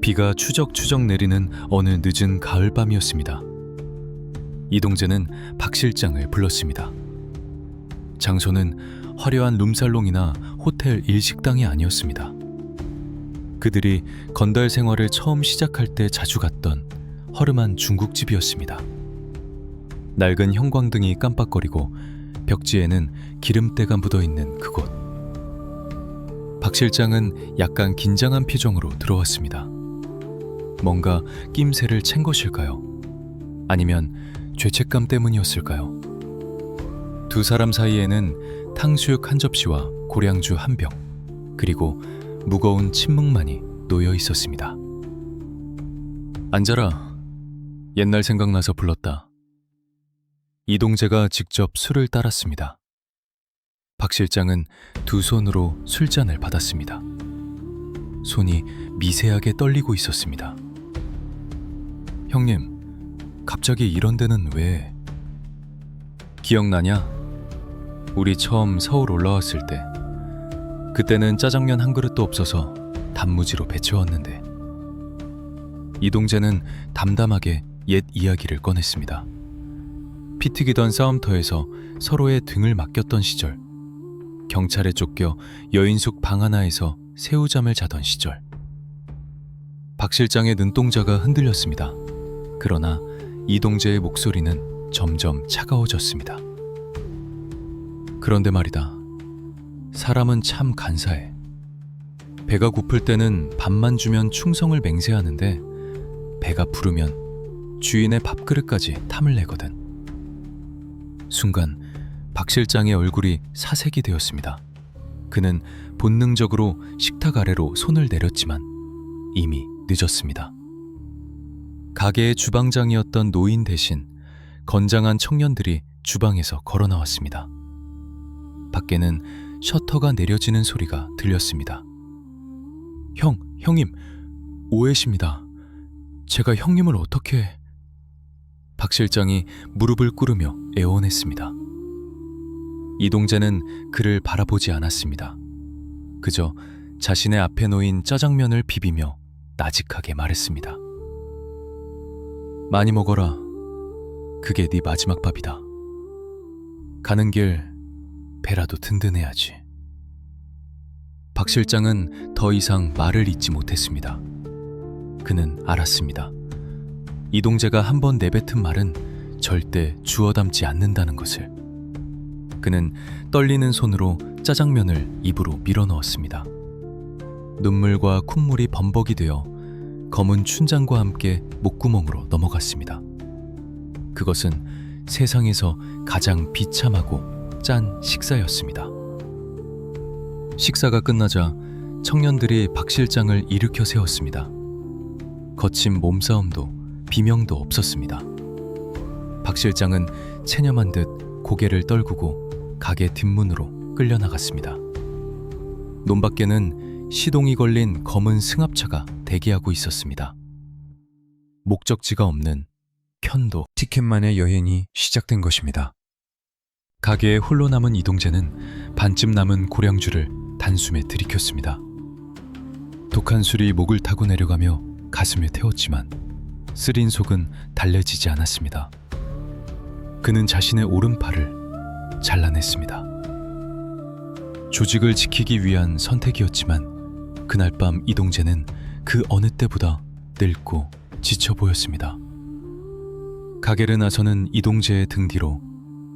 [SPEAKER 1] 비가 추적추적 내리는 어느 늦은 가을밤이었습니다. 이동재는 박 실장을 불렀습니다. 장소는 화려한 룸살롱이나 호텔 일식당이 아니었습니다. 그들이 건달 생활을 처음 시작할 때 자주 갔던 허름한 중국집이었습니다. 낡은 형광등이 깜빡거리고 벽지에는 기름때가 묻어있는 그곳. 박 실장은 약간 긴장한 표정으로 들어왔습니다. 뭔가 낌새를 챈 것일까요? 아니면 죄책감 때문이었을까요? 두 사람 사이에는 탕수육 한 접시와 고량주 한 병, 그리고 무거운 침묵만이 놓여 있었습니다. 앉아라. 옛날 생각나서 불렀다. 이동재가 직접 술을 따랐습니다. 박 실장은 두 손으로 술잔을 받았습니다. 손이 미세하게 떨리고 있었습니다. 형님, 갑자기 이런 데는 왜? 기억나냐? 우리 처음 서울 올라왔을 때 그때는 짜장면 한 그릇도 없어서 단무지로 배 채웠는데. 이동재는 담담하게 옛 이야기를 꺼냈습니다. 피 튀기던 싸움터에서 서로의 등을 맡겼던 시절, 경찰에 쫓겨 여인숙 방 하나에서 새우잠을 자던 시절. 박 실장의 눈동자가 흔들렸습니다. 그러나 이동재의 목소리는 점점 차가워졌습니다. 그런데 말이다. 사람은 참 간사해. 배가 고플 때는 밥만 주면 충성을 맹세하는데 배가 부르면 주인의 밥그릇까지 탐을 내거든. 순간 박 실장의 얼굴이 사색이 되었습니다. 그는 본능적으로 식탁 아래로 손을 내렸지만 이미 늦었습니다. 가게의 주방장이었던 노인 대신 건장한 청년들이 주방에서 걸어 나왔습니다. 밖에는 셔터가 내려지는 소리가 들렸습니다. 형님, 오해십니다. 제가 형님을 어떻게... 박 실장이 무릎을 꿇으며 애원했습니다. 이동재는 그를 바라보지 않았습니다. 그저 자신의 앞에 놓인 짜장면을 비비며 나직하게 말했습니다. 많이 먹어라. 그게 네 마지막 밥이다. 가는 길 배라도 든든해야지. 박 실장은 더 이상 말을 잇지 못했습니다. 그는 알았습니다. 이동재가 한번 내뱉은 말은 절대 주워 담지 않는다는 것을. 그는 떨리는 손으로 짜장면을 입으로 밀어 넣었습니다. 눈물과 콧물이 범벅이 되어 검은 춘장과 함께 목구멍으로 넘어갔습니다. 그것은 세상에서 가장 비참하고 짠 식사였습니다. 식사가 끝나자 청년들이 박 실장을 일으켜 세웠습니다. 거친 몸싸움도 비명도 없었습니다. 박 실장은 체념한 듯 고개를 떨구고 가게 뒷문으로 끌려나갔습니다. 논밖에는 시동이 걸린 검은 승합차가 대기하고 있었습니다. 목적지가 없는 편도 티켓만의 여행이 시작된 것입니다. 가게에 홀로 남은 이동재는 반쯤 남은 고량주를 단숨에 들이켰습니다. 독한 술이 목을 타고 내려가며 가슴을 태웠지만 쓰린 속은 달래지지 않았습니다. 그는 자신의 오른팔을 잘라냈습니다. 조직을 지키기 위한 선택이었지만 그날 밤 이동재는 그 어느 때보다 늙고 지쳐 보였습니다. 가게를 나서는 이동재의 등 뒤로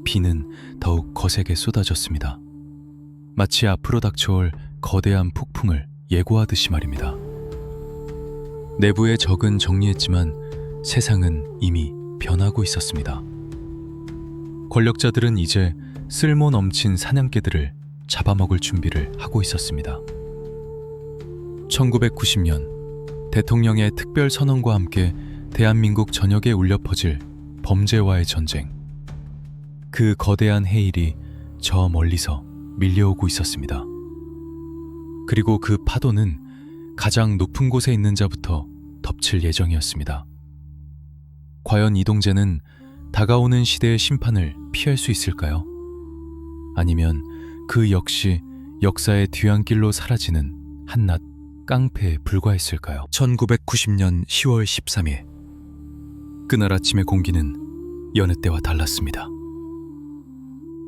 [SPEAKER 1] 비는 더욱 거세게 쏟아졌습니다. 마치 앞으로 닥쳐올 거대한 폭풍을 예고하듯이 말입니다. 내부의 적은 정리했지만 세상은 이미 변하고 있었습니다. 권력자들은 이제 쓸모 넘친 사냥개들을 잡아먹을 준비를 하고 있었습니다. 1990년 대통령의 특별 선언과 함께 대한민국 전역에 울려 퍼질 범죄와의 전쟁. 그 거대한 해일이 저 멀리서 밀려오고 있었습니다. 그리고 그 파도는 가장 높은 곳에 있는 자부터 덮칠 예정이었습니다. 과연 이동재는 다가오는 시대의 심판을 피할 수 있을까요? 아니면 그 역시 역사의 뒤안길로 사라지는 한낱 깡패에 불과했을까요? 1990년 10월 13일 그날 아침의 공기는 여느 때와 달랐습니다.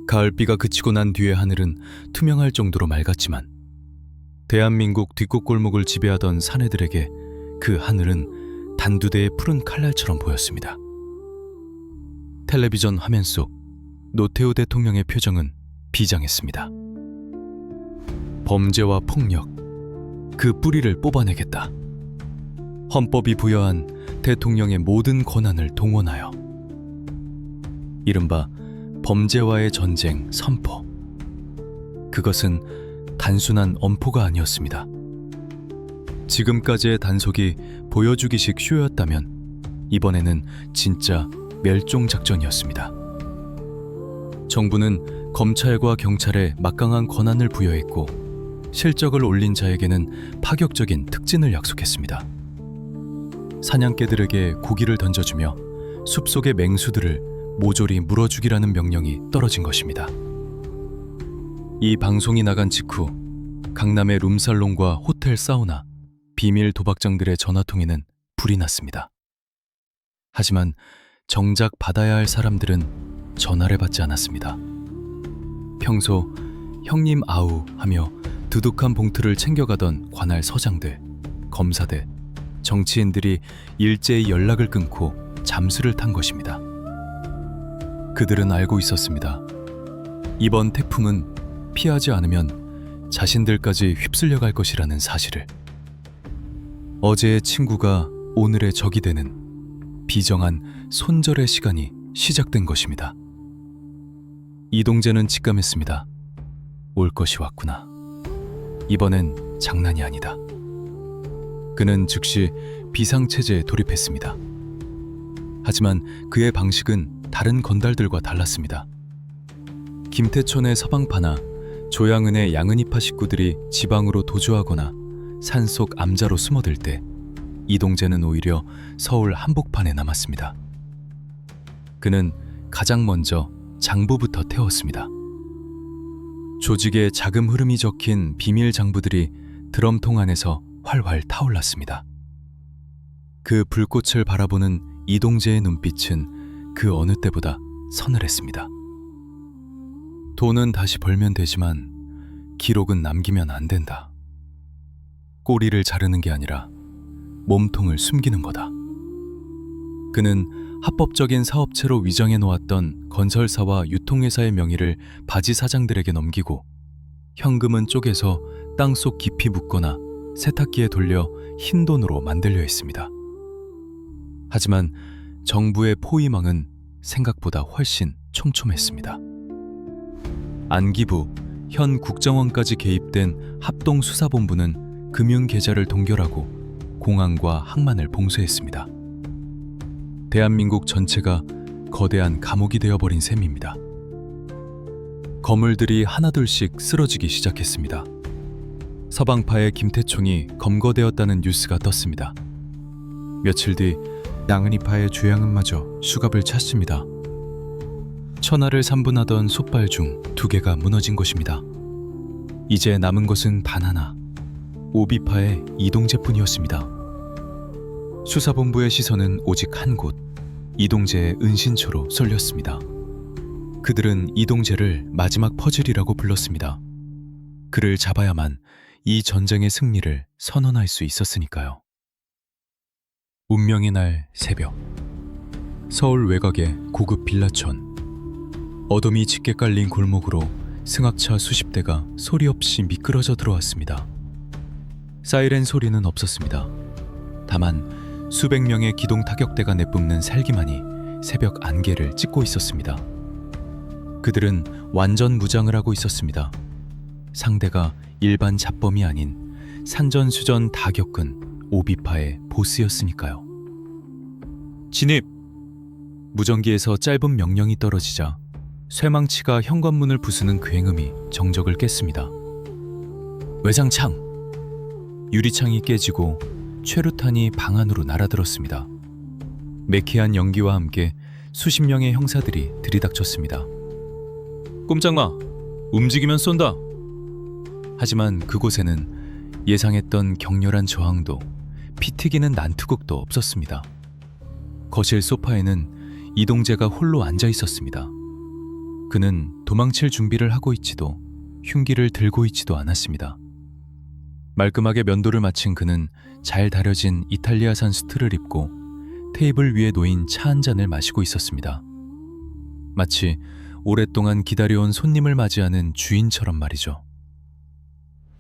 [SPEAKER 1] 가을비가 그치고 난 뒤의 하늘은 투명할 정도로 맑았지만 대한민국 뒷골목을 지배하던 사내들에게 그 하늘은 단두대의 푸른 칼날처럼 보였습니다. 텔레비전 화면 속 노태우 대통령의 표정은 비장했습니다. 범죄와 폭력, 그 뿌리를 뽑아내겠다. 헌법이 부여한 대통령의 모든 권한을 동원하여 이른바 범죄와의 전쟁 선포. 그것은 단순한 엄포가 아니었습니다. 지금까지의 단속이 보여주기식 쇼였다면 이번에는 진짜 멸종작전이었습니다. 정부는 검찰과 경찰에 막강한 권한을 부여했고 실적을 올린 자에게는 파격적인 특진을 약속했습니다. 사냥개들에게 고기를 던져주며 숲속의 맹수들을 모조리 물어주기라는 명령이 떨어진 것입니다. 이 방송이 나간 직후 강남의 룸살롱과 호텔 사우나, 비밀 도박장들의 전화통에는 불이 났습니다. 하지만 정작 받아야 할 사람들은 전화를 받지 않았습니다. 평소 형님 아우 하며 두둑한 봉투를 챙겨가던 관할 서장들, 검사들, 정치인들이 일제히 연락을 끊고 잠수를 탄 것입니다. 그들은 알고 있었습니다. 이번 태풍은 피하지 않으면 자신들까지 휩쓸려 갈 것이라는 사실을. 어제의 친구가 오늘의 적이 되는 비정한 손절의 시간이 시작된 것입니다. 이동재는 직감했습니다. 올 것이 왔구나. 이번엔 장난이 아니다. 그는 즉시 비상체제에 돌입했습니다. 하지만 그의 방식은 다른 건달들과 달랐습니다. 김태천의 서방파나 조양은의 양은이파 식구들이 지방으로 도주하거나 산속 암자로 숨어들 때 이동재는 오히려 서울 한복판에 남았습니다. 그는 가장 먼저 장부부터 태웠습니다. 조직의 자금 흐름이 적힌 비밀 장부들이 드럼통 안에서 활활 타올랐습니다. 그 불꽃을 바라보는 이동재의 눈빛은 그 어느 때보다 서늘했습니다. 돈은 다시 벌면 되지만 기록은 남기면 안 된다. 꼬리를 자르는 게 아니라 몸통을 숨기는 거다. 그는 합법적인 사업체로 위장해 놓았던 건설사와 유통회사의 명의를 바지 사장들에게 넘기고 현금은 쪼개서 땅속 깊이 묻거나 세탁기에 돌려 흰 돈으로 만들려 했습니다. 하지만 정부의 포위망은 생각보다 훨씬 촘촘했습니다. 안기부, 현 국정원까지 개입된 합동수사본부는 금융계좌를 동결하고 공항과 항만을 봉쇄했습니다. 대한민국 전체가 거대한 감옥이 되어버린 셈입니다. 거물들이 하나둘씩 쓰러지기 시작했습니다. 서방파의 김태총이 검거되었다는 뉴스가 떴습니다. 며칠 뒤 낭은이파의 주양은마저 수갑을 찼습니다. 천하를 삼분하던 솥발 중 2개가 무너진 것입니다. 이제 남은 것은 단 하나, 오비파의 이동재뿐이었습니다. 수사본부의 시선은 오직 한 곳, 이동재의 은신처로 쏠렸습니다. 그들은 이동재를 마지막 퍼즐이라고 불렀습니다. 그를 잡아야만 이 전쟁의 승리를 선언할 수 있었으니까요. 운명의 날 새벽, 서울 외곽의 고급 빌라촌. 어둠이 짙게 깔린 골목으로 승합차 수십 대가 소리 없이 미끄러져 들어왔습니다. 사이렌 소리는 없었습니다. 다만 수백 명의 기동 타격대가 내뿜는 살기만이 새벽 안개를 찢고 있었습니다. 그들은 완전 무장을 하고 있었습니다. 상대가 일반 잡범이 아닌 산전수전 다 겪은 오비파의 보스였으니까요. 진입! 무전기에서 짧은 명령이 떨어지자 쇠망치가 현관문을 부수는 굉음이 정적을 깼습니다. 외장창! 유리창이 깨지고 최루탄이 방 안으로 날아들었습니다. 매캐한 연기와 함께 수십 명의 형사들이 들이닥쳤습니다. 꼼짝마! 움직이면 쏜다! 하지만 그곳에는 예상했던 격렬한 저항도 피 튀기는 난투극도 없었습니다. 거실 소파에는 이동재가 홀로 앉아 있었습니다. 그는 도망칠 준비를 하고 있지도 흉기를 들고 있지도 않았습니다. 말끔하게 면도를 마친 그는 잘 다려진 이탈리아산 수트를 입고 테이블 위에 놓인 차 한 잔을 마시고 있었습니다. 마치 오랫동안 기다려온 손님을 맞이하는 주인처럼 말이죠.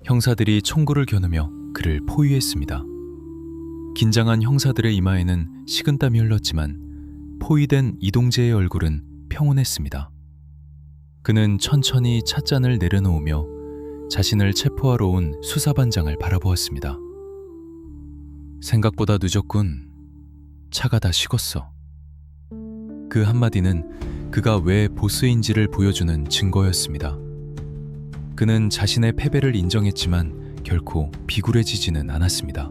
[SPEAKER 1] 형사들이 총구를 겨누며 그를 포위했습니다. 긴장한 형사들의 이마에는 식은땀이 흘렀지만 포위된 이동재의 얼굴은 평온했습니다. 그는 천천히 찻잔을 내려놓으며 자신을 체포하러 온 수사반장을 바라보았습니다. 생각보다 늦었군. 차가 다 식었어. 그 한마디는 그가 왜 보스인지를 보여주는 증거였습니다. 그는 자신의 패배를 인정했지만 결코 비굴해지지는 않았습니다.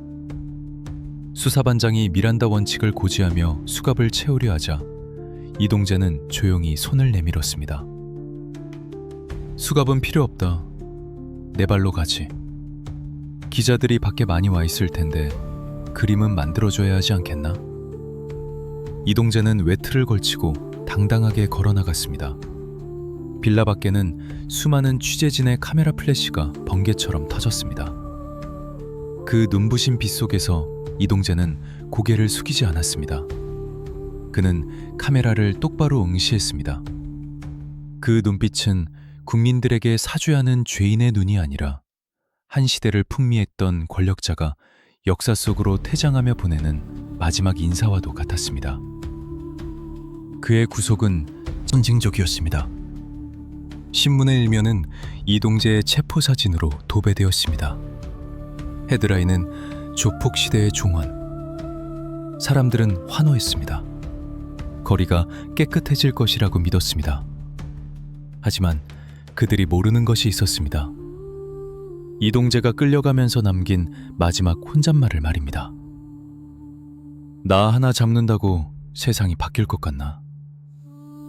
[SPEAKER 1] 수사반장이 미란다 원칙을 고지하며 수갑을 채우려 하자 이동재는 조용히 손을 내밀었습니다. 수갑은 필요 없다. 내 발로 가지. 기자들이 밖에 많이 와 있을 텐데 그림은 만들어줘야 하지 않겠나? 이동재는 외투를 걸치고 당당하게 걸어나갔습니다. 빌라 밖에는 수많은 취재진의 카메라 플래시가 번개처럼 터졌습니다. 그 눈부신 빛 속에서 이동재는 고개를 숙이지 않았습니다. 그는 카메라를 똑바로 응시했습니다. 그 눈빛은 국민들에게 사죄하는 죄인의 눈이 아니라 한 시대를 풍미했던 권력자가 역사 속으로 퇴장하며 보내는 마지막 인사와도 같았습니다. 그의 구속은 선징적이었습니다. 신문의 일면은 이동재의 체포 사진으로 도배되었습니다. 헤드라인은 조폭 시대의 종언. 사람들은 환호했습니다. 거리가 깨끗해질 것이라고 믿었습니다. 하지만 그들이 모르는 것이 있었습니다. 이동재가 끌려가면서 남긴 마지막 혼잣말을 말입니다. 나 하나 잡는다고 세상이 바뀔 것 같나?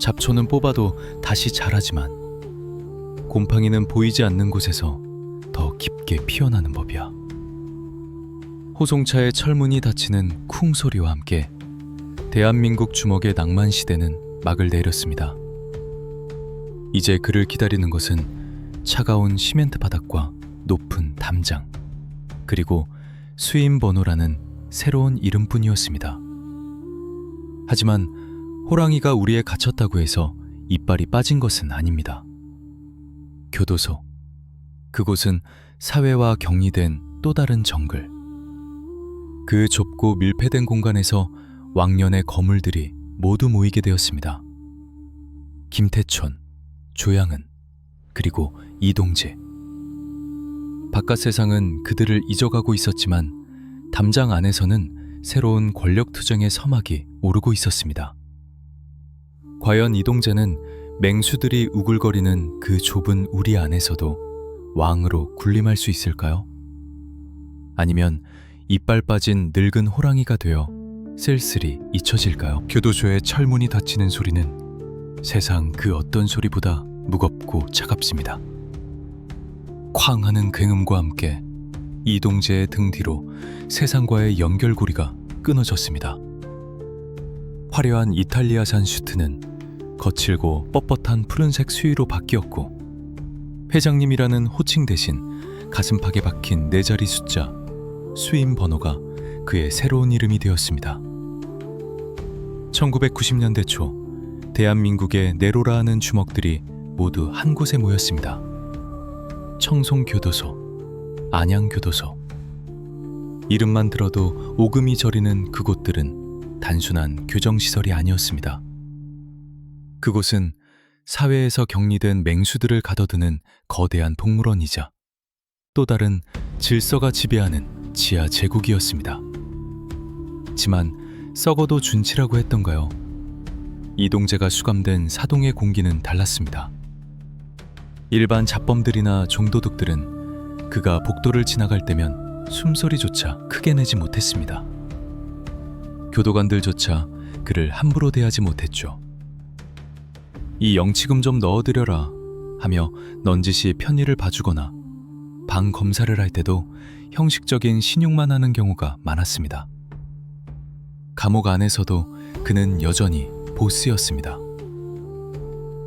[SPEAKER 1] 잡초는 뽑아도 다시 자라지만 곰팡이는 보이지 않는 곳에서 더 깊게 피어나는 법이야. 호송차의 철문이 닫히는 쿵 소리와 함께 대한민국 주먹의 낭만 시대는 막을 내렸습니다. 이제 그를 기다리는 것은 차가운 시멘트 바닥과 높은 담장, 그리고 수임 번호라는 새로운 이름뿐이었습니다. 하지만 호랑이가 우리에 갇혔다고 해서 이빨이 빠진 것은 아닙니다. 교도소. 그곳은 사회와 격리된 또 다른 정글. 그 좁고 밀폐된 공간에서 왕년의 거물들이 모두 모이게 되었습니다. 김태촌, 조양은, 그리고 이동재. 바깥 세상은 그들을 잊어가고 있었지만 담장 안에서는 새로운 권력투쟁의 서막이 오르고 있었습니다. 과연 이동재는 맹수들이 우글거리는 그 좁은 우리 안에서도 왕으로 군림할 수 있을까요? 아니면 이빨 빠진 늙은 호랑이가 되어 쓸쓸히 잊혀질까요? 교도소의 철문이 닫히는 소리는 세상 그 어떤 소리보다 무겁고 차갑습니다. 쾅 하는 굉음과 함께 이동재의 등 뒤로 세상과의 연결고리가 끊어졌습니다. 화려한 이탈리아산 슈트는 거칠고 뻣뻣한 푸른색 수의로 바뀌었고, 회장님이라는 호칭 대신 가슴팍에 박힌 4자리 숫자, 수임 번호가 그의 새로운 이름이 되었습니다. 1990년대 초 대한민국의 네로라 하는 주먹들이 모두 한 곳에 모였습니다. 청송교도소, 안양교도소. 이름만 들어도 오금이 저리는 그곳들은 단순한 교정시설이 아니었습니다. 그곳은 사회에서 격리된 맹수들을 가둬두는 거대한 동물원이자 또 다른 질서가 지배하는 지하 제국이었습니다. 하지만 썩어도 준치라고 했던가요? 이동재가 수감된 사동의 공기는 달랐습니다. 일반 잡범들이나 종도둑들은 그가 복도를 지나갈 때면 숨소리조차 크게 내지 못했습니다. 교도관들조차 그를 함부로 대하지 못했죠. 이 영치금 좀 넣어드려라 하며 넌지시 편의를 봐주거나 방 검사를 할 때도 형식적인 신용만 하는 경우가 많았습니다. 감옥 안에서도 그는 여전히 보스였습니다.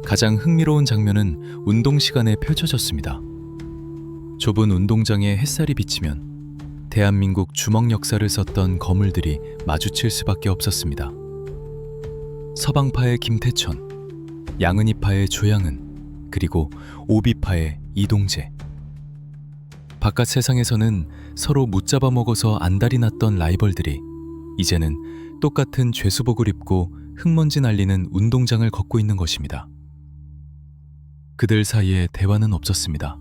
[SPEAKER 1] 가장 흥미로운 장면은 운동 시간에 펼쳐졌습니다. 좁은 운동장에 햇살이 비치면 대한민국 주먹 역사를 썼던 거물들이 마주칠 수밖에 없었습니다. 서방파의 김태천, 양은이파의 조양은, 그리고 오비파의 이동재. 바깥 세상에서는 서로 못잡아 먹어서 안달이 났던 라이벌들이 이제는 똑같은 죄수복을 입고 흙먼지 날리는 운동장을 걷고 있는 것입니다. 그들 사이에 대화는 없었습니다.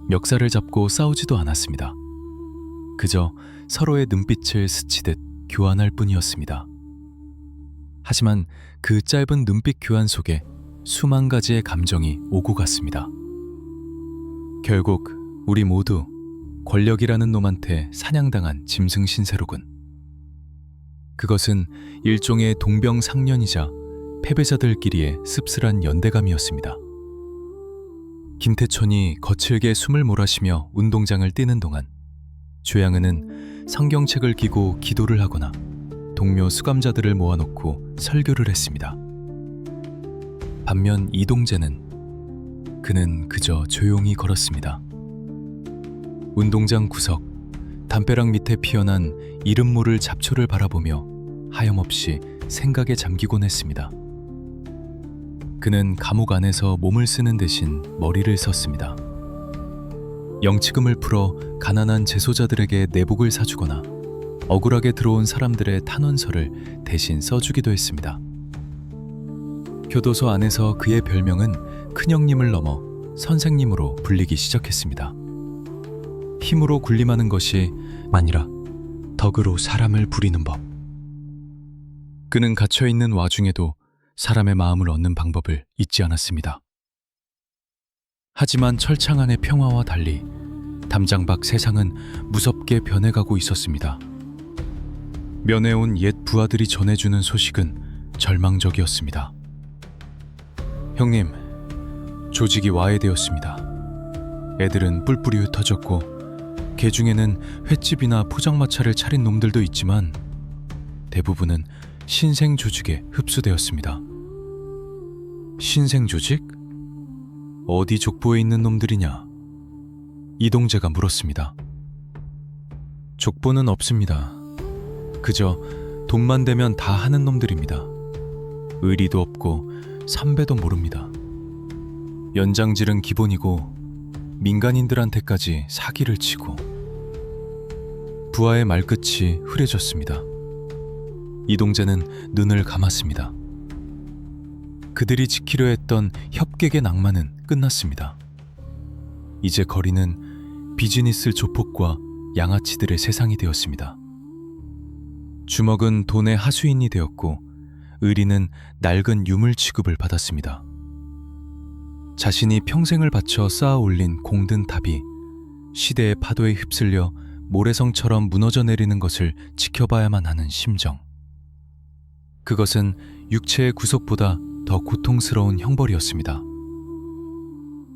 [SPEAKER 1] 멱살을 잡고 싸우지도 않았습니다. 그저 서로의 눈빛을 스치듯 교환할 뿐이었습니다. 하지만 그 짧은 눈빛 교환 속에 수만 가지의 감정이 오고 갔습니다. 결국 우리 모두 권력이라는 놈한테 사냥당한 짐승 신세로군. 그것은 일종의 동병상련이자 패배자들끼리의 씁쓸한 연대감이었습니다. 김태천이 거칠게 숨을 몰아쉬며 운동장을 뛰는 동안 조양은은 성경책을 끼고 기도를 하거나 동료 수감자들을 모아놓고 설교를 했습니다. 반면 이동재는 그는 그저 조용히 걸었습니다. 운동장 구석, 담벼락 밑에 피어난 이름 모를 잡초를 바라보며 하염없이 생각에 잠기곤 했습니다. 그는 감옥 안에서 몸을 쓰는 대신 머리를 썼습니다. 영치금을 풀어 가난한 재소자들에게 내복을 사주거나 억울하게 들어온 사람들의 탄원서를 대신 써주기도 했습니다. 교도소 안에서 그의 별명은 큰형님을 넘어 선생님으로 불리기 시작했습니다. 힘으로 군림하는 것이 아니라 덕으로 사람을 부리는 법. 그는 갇혀있는 와중에도 사람의 마음을 얻는 방법을 잊지 않았습니다. 하지만 철창 안의 평화와 달리 담장 밖 세상은 무섭게 변해가고 있었습니다. 면회온 옛 부하들이 전해주는 소식은 절망적이었습니다. 형님, 조직이 와해되었습니다. 애들은 뿔뿔이 흩어졌고 개 중에는 횟집이나 포장마차를 차린 놈들도 있지만 대부분은 신생조직에 흡수되었습니다. 신생조직? 어디 족보에 있는 놈들이냐? 이동재가 물었습니다. 족보는 없습니다. 그저 돈만 되면 다 하는 놈들입니다. 의리도 없고 삼배도 모릅니다. 연장질은 기본이고 민간인들한테까지 사기를 치고. 부하의 말끝이 흐려졌습니다. 이동재는 눈을 감았습니다. 그들이 지키려 했던 협객의 낭만은 끝났습니다. 이제 거리는 비즈니스 조폭과 양아치들의 세상이 되었습니다. 주먹은 돈의 하수인이 되었고 의리는 낡은 유물 취급을 받았습니다. 자신이 평생을 바쳐 쌓아 올린 공든 탑이 시대의 파도에 휩쓸려 모래성처럼 무너져 내리는 것을 지켜봐야만 하는 심정. 그것은 육체의 구속보다 더 고통스러운 형벌이었습니다.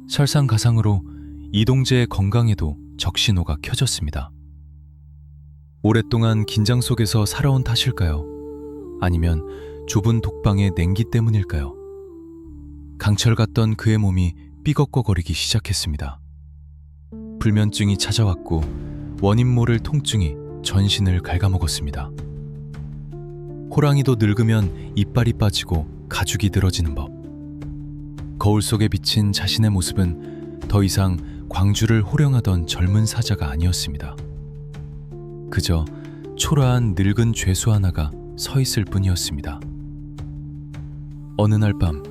[SPEAKER 1] 설상가상으로 이동재의 건강에도 적신호가 켜졌습니다. 오랫동안 긴장 속에서 살아온 탓일까요? 아니면 좁은 독방의 냉기 때문일까요? 강철 같던 그의 몸이 삐걱거거리기 시작했습니다. 불면증이 찾아왔고 원인 모를 통증이 전신을 갉아먹었습니다. 호랑이도 늙으면 이빨이 빠지고 가죽이 늘어지는 법. 거울 속에 비친 자신의 모습은 더 이상 광주를 호령하던 젊은 사자가 아니었습니다. 그저 초라한 늙은 죄수 하나가 서 있을 뿐이었습니다. 어느 날 밤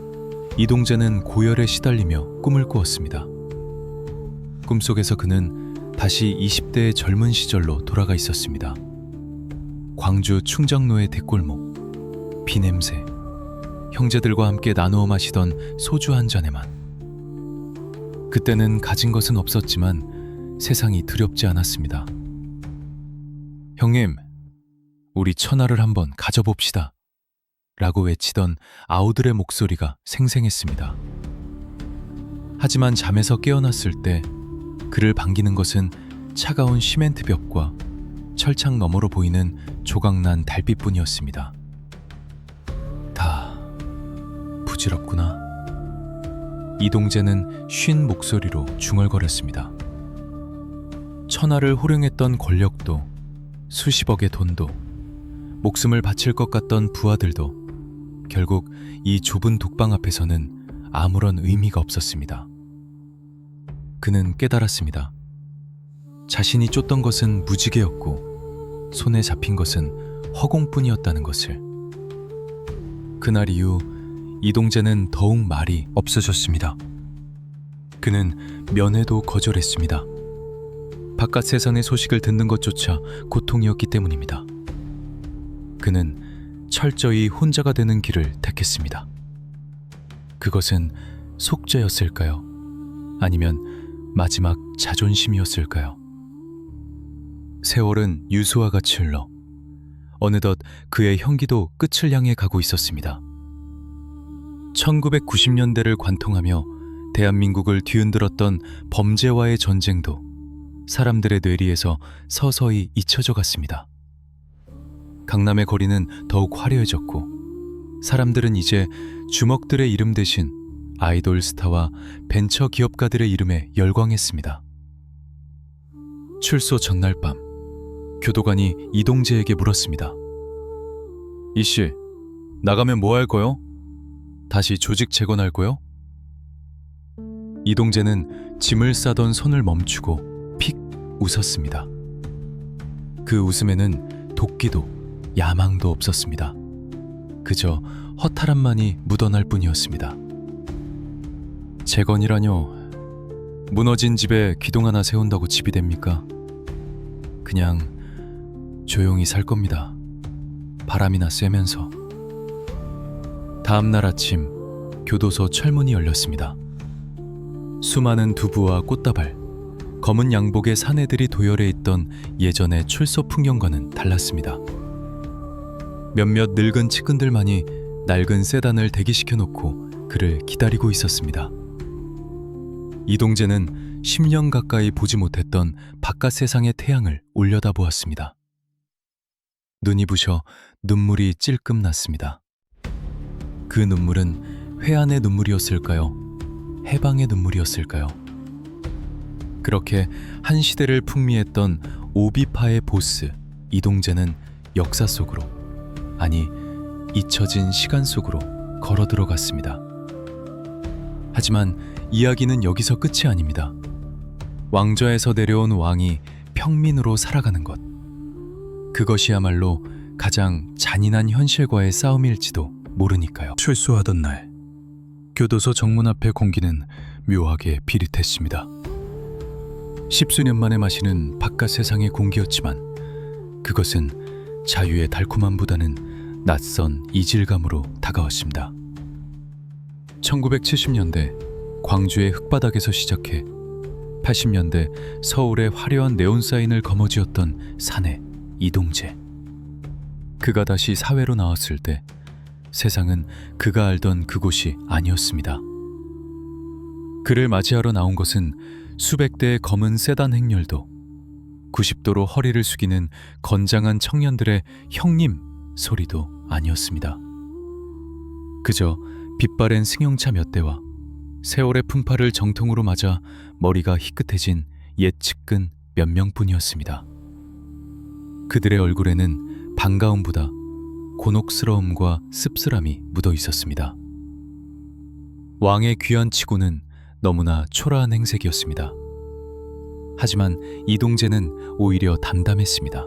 [SPEAKER 1] 이동재는 고열에 시달리며 꿈을 꾸었습니다. 꿈속에서 그는 다시 20대의 젊은 시절로 돌아가 있었습니다. 광주 충정로의 대골목, 비냄새, 형제들과 함께 나누어 마시던 소주 한 잔에만. 그때는 가진 것은 없었지만 세상이 두렵지 않았습니다. 형님, 우리 천하를 한번 가져봅시다 라고 외치던 아우들의 목소리가 생생했습니다. 하지만 잠에서 깨어났을 때 그를 반기는 것은 차가운 시멘트 벽과 철창 너머로 보이는 조각난 달빛뿐이었습니다. 다 부질없구나. 이동재는 쉰 목소리로 중얼거렸습니다. 천하를 호령했던 권력도, 수십억의 돈도, 목숨을 바칠 것 같던 부하들도 결국 이 좁은 독방 앞에서는 아무런 의미가 없었습니다. 그는 깨달았습니다. 자신이 쫓던 것은 무지개였고 손에 잡힌 것은 허공뿐이었다는 것을. 그날 이후 이동재는 더욱 말이 없어졌습니다. 그는 면회도 거절했습니다. 바깥 세상의 소식을 듣는 것조차 고통이었기 때문입니다. 그는 철저히 혼자가 되는 길을 택했습니다. 그것은 속죄였을까요? 아니면 마지막 자존심이었을까요? 세월은 유수와 같이 흘러 어느덧 그의 형기도 끝을 향해 가고 있었습니다. 1990년대를 관통하며 대한민국을 뒤흔들었던 범죄와의 전쟁도 사람들의 뇌리에서 서서히 잊혀져 갔습니다. 강남의 거리는 더욱 화려해졌고 사람들은 이제 주먹들의 이름 대신 아이돌 스타와 벤처 기업가들의 이름에 열광했습니다. 출소 전날 밤 교도관이 이동재에게 물었습니다. 이씨, 나가면 뭐 할 거요? 다시 조직 재건할 거요? 이동재는 짐을 싸던 손을 멈추고 픽 웃었습니다. 그 웃음에는 도끼도 야망도 없었습니다. 그저 허탈함만이 묻어날 뿐이었습니다. 재건이라뇨. 무너진 집에 기둥 하나 세운다고 집이 됩니까? 그냥 조용히 살 겁니다. 바람이나 쐬면서. 다음 날 아침 교도소 철문이 열렸습니다. 수많은 두부와 꽃다발, 검은 양복의 사내들이 도열해 있던 예전의 출소 풍경과는 달랐습니다. 몇몇 늙은 측근들만이 낡은 세단을 대기시켜 놓고 그를 기다리고 있었습니다. 이동재는 10년 가까이 보지 못했던 바깥 세상의 태양을 올려다보았습니다. 눈이 부셔 눈물이 찔끔 났습니다. 그 눈물은 회한의 눈물이었을까요? 해방의 눈물이었을까요? 그렇게 한 시대를 풍미했던 오비파의 보스 이동재는 역사 속으로, 아니 잊혀진 시간 속으로 걸어 들어갔습니다. 하지만 이야기는 여기서 끝이 아닙니다. 왕좌에서 내려온 왕이 평민으로 살아가는 것. 그것이야말로 가장 잔인한 현실과의 싸움일지도 모르니까요. 출소하던 날, 교도소 정문 앞의 공기는 묘하게 비릿했습니다. 십수년 만에 마시는 바깥 세상의 공기였지만 그것은 자유의 달콤함보다는 낯선 이질감으로 다가왔습니다. 1970년대 광주의 흙바닥에서 시작해 80년대 서울의 화려한 네온사인을 거머쥐었던 사내 이동재. 그가 다시 사회로 나왔을 때 세상은 그가 알던 그곳이 아니었습니다. 그를 맞이하러 나온 것은 수백 대의 검은 세단 행렬도 90도로 허리를 숙이는 건장한 청년들의 형님 소리도 아니었습니다. 그저 빛바랜 승용차 몇 대와 세월의 풍파를 정통으로 맞아 머리가 희끗해진 옛 측근 몇 명뿐이었습니다. 그들의 얼굴에는 반가움보다 곤혹스러움과 씁쓸함이 묻어 있었습니다. 왕의 귀한 치고는 너무나 초라한 행색이었습니다. 하지만 이동재는 오히려 담담했습니다.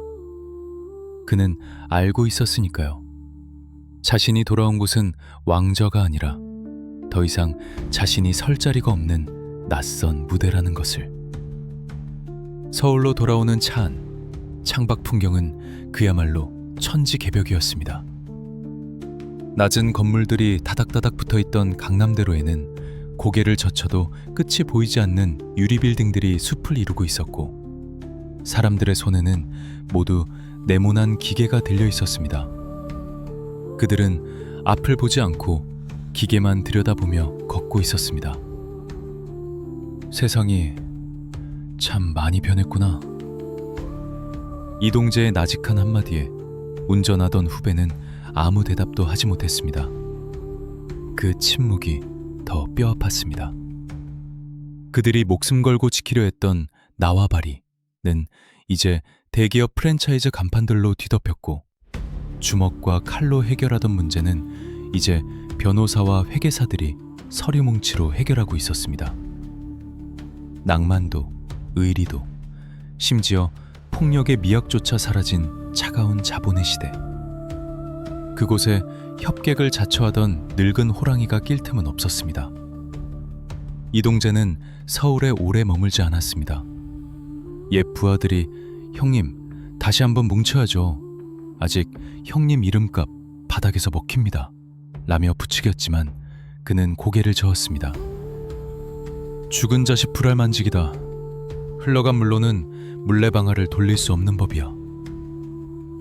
[SPEAKER 1] 그는 알고 있었으니까요. 자신이 돌아온 곳은 왕저가 아니라 더 이상 자신이 설 자리가 없는 낯선 무대라는 것을. 서울로 돌아오는 차 안, 창밖 풍경은 그야말로 천지개벽이었습니다. 낮은 건물들이 다닥다닥 붙어있던 강남대로에는 고개를 젖혀도 끝이 보이지 않는 유리빌딩들이 숲을 이루고 있었고 사람들의 손에는 모두 네모난 기계가 들려 있었습니다. 그들은 앞을 보지 않고 기계만 들여다보며 걷고 있었습니다. 세상이 참 많이 변했구나. 이동재의 나직한 한마디에 운전하던 후배는 아무 대답도 하지 못했습니다. 그 침묵이 더 뼈아팠습니다. 그들이 목숨 걸고 지키려 했던 나와바리는 이제 대기업 프랜차이즈 간판들로 뒤덮였고 주먹과 칼로 해결하던 문제는 이제 변호사와 회계사들이 서류 뭉치로 해결하고 있었습니다. 낭만도 의리도 심지어 폭력의 미학조차 사라진 차가운 자본의 시대. 그곳에 협객을 자처하던 늙은 호랑이가 낄 틈은 없었습니다. 이동재는 서울에 오래 머물지 않았습니다. 옛 부하들이 형님 다시 한번 뭉쳐야죠. 아직 형님 이름값 바닥에서 먹힙니다. 라며 부추겼지만 그는 고개를 저었습니다. 죽은 자식 불알만지기다. 흘러간 물로는 물레방아를 돌릴 수 없는 법이야.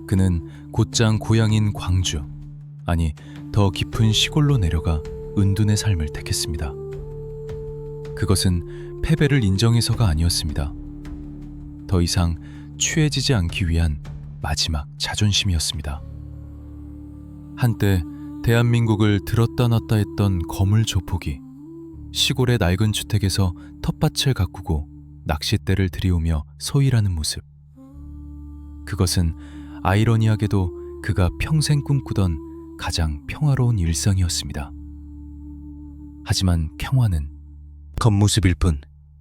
[SPEAKER 1] 그는 곧장 고향인 광주, 아니 더 깊은 시골로 내려가 은둔의 삶을 택했습니다. 그것은 패배를 인정해서가 아니었습니다. 더 이상 취해지지 않기 위한 마지막 자존심이었습니다. 한때 대한민국을 들었다 놨다 했던 거물 조폭이 시골의 낡은 주택에서 텃밭을 가꾸고 낚싯대를 들이우며 소일하는 모습. 그것은 아이러니하게도 그가 평생 꿈꾸던 가장 평화로운 일상이었습니다. 하지만 평화는 겉모습일 뿐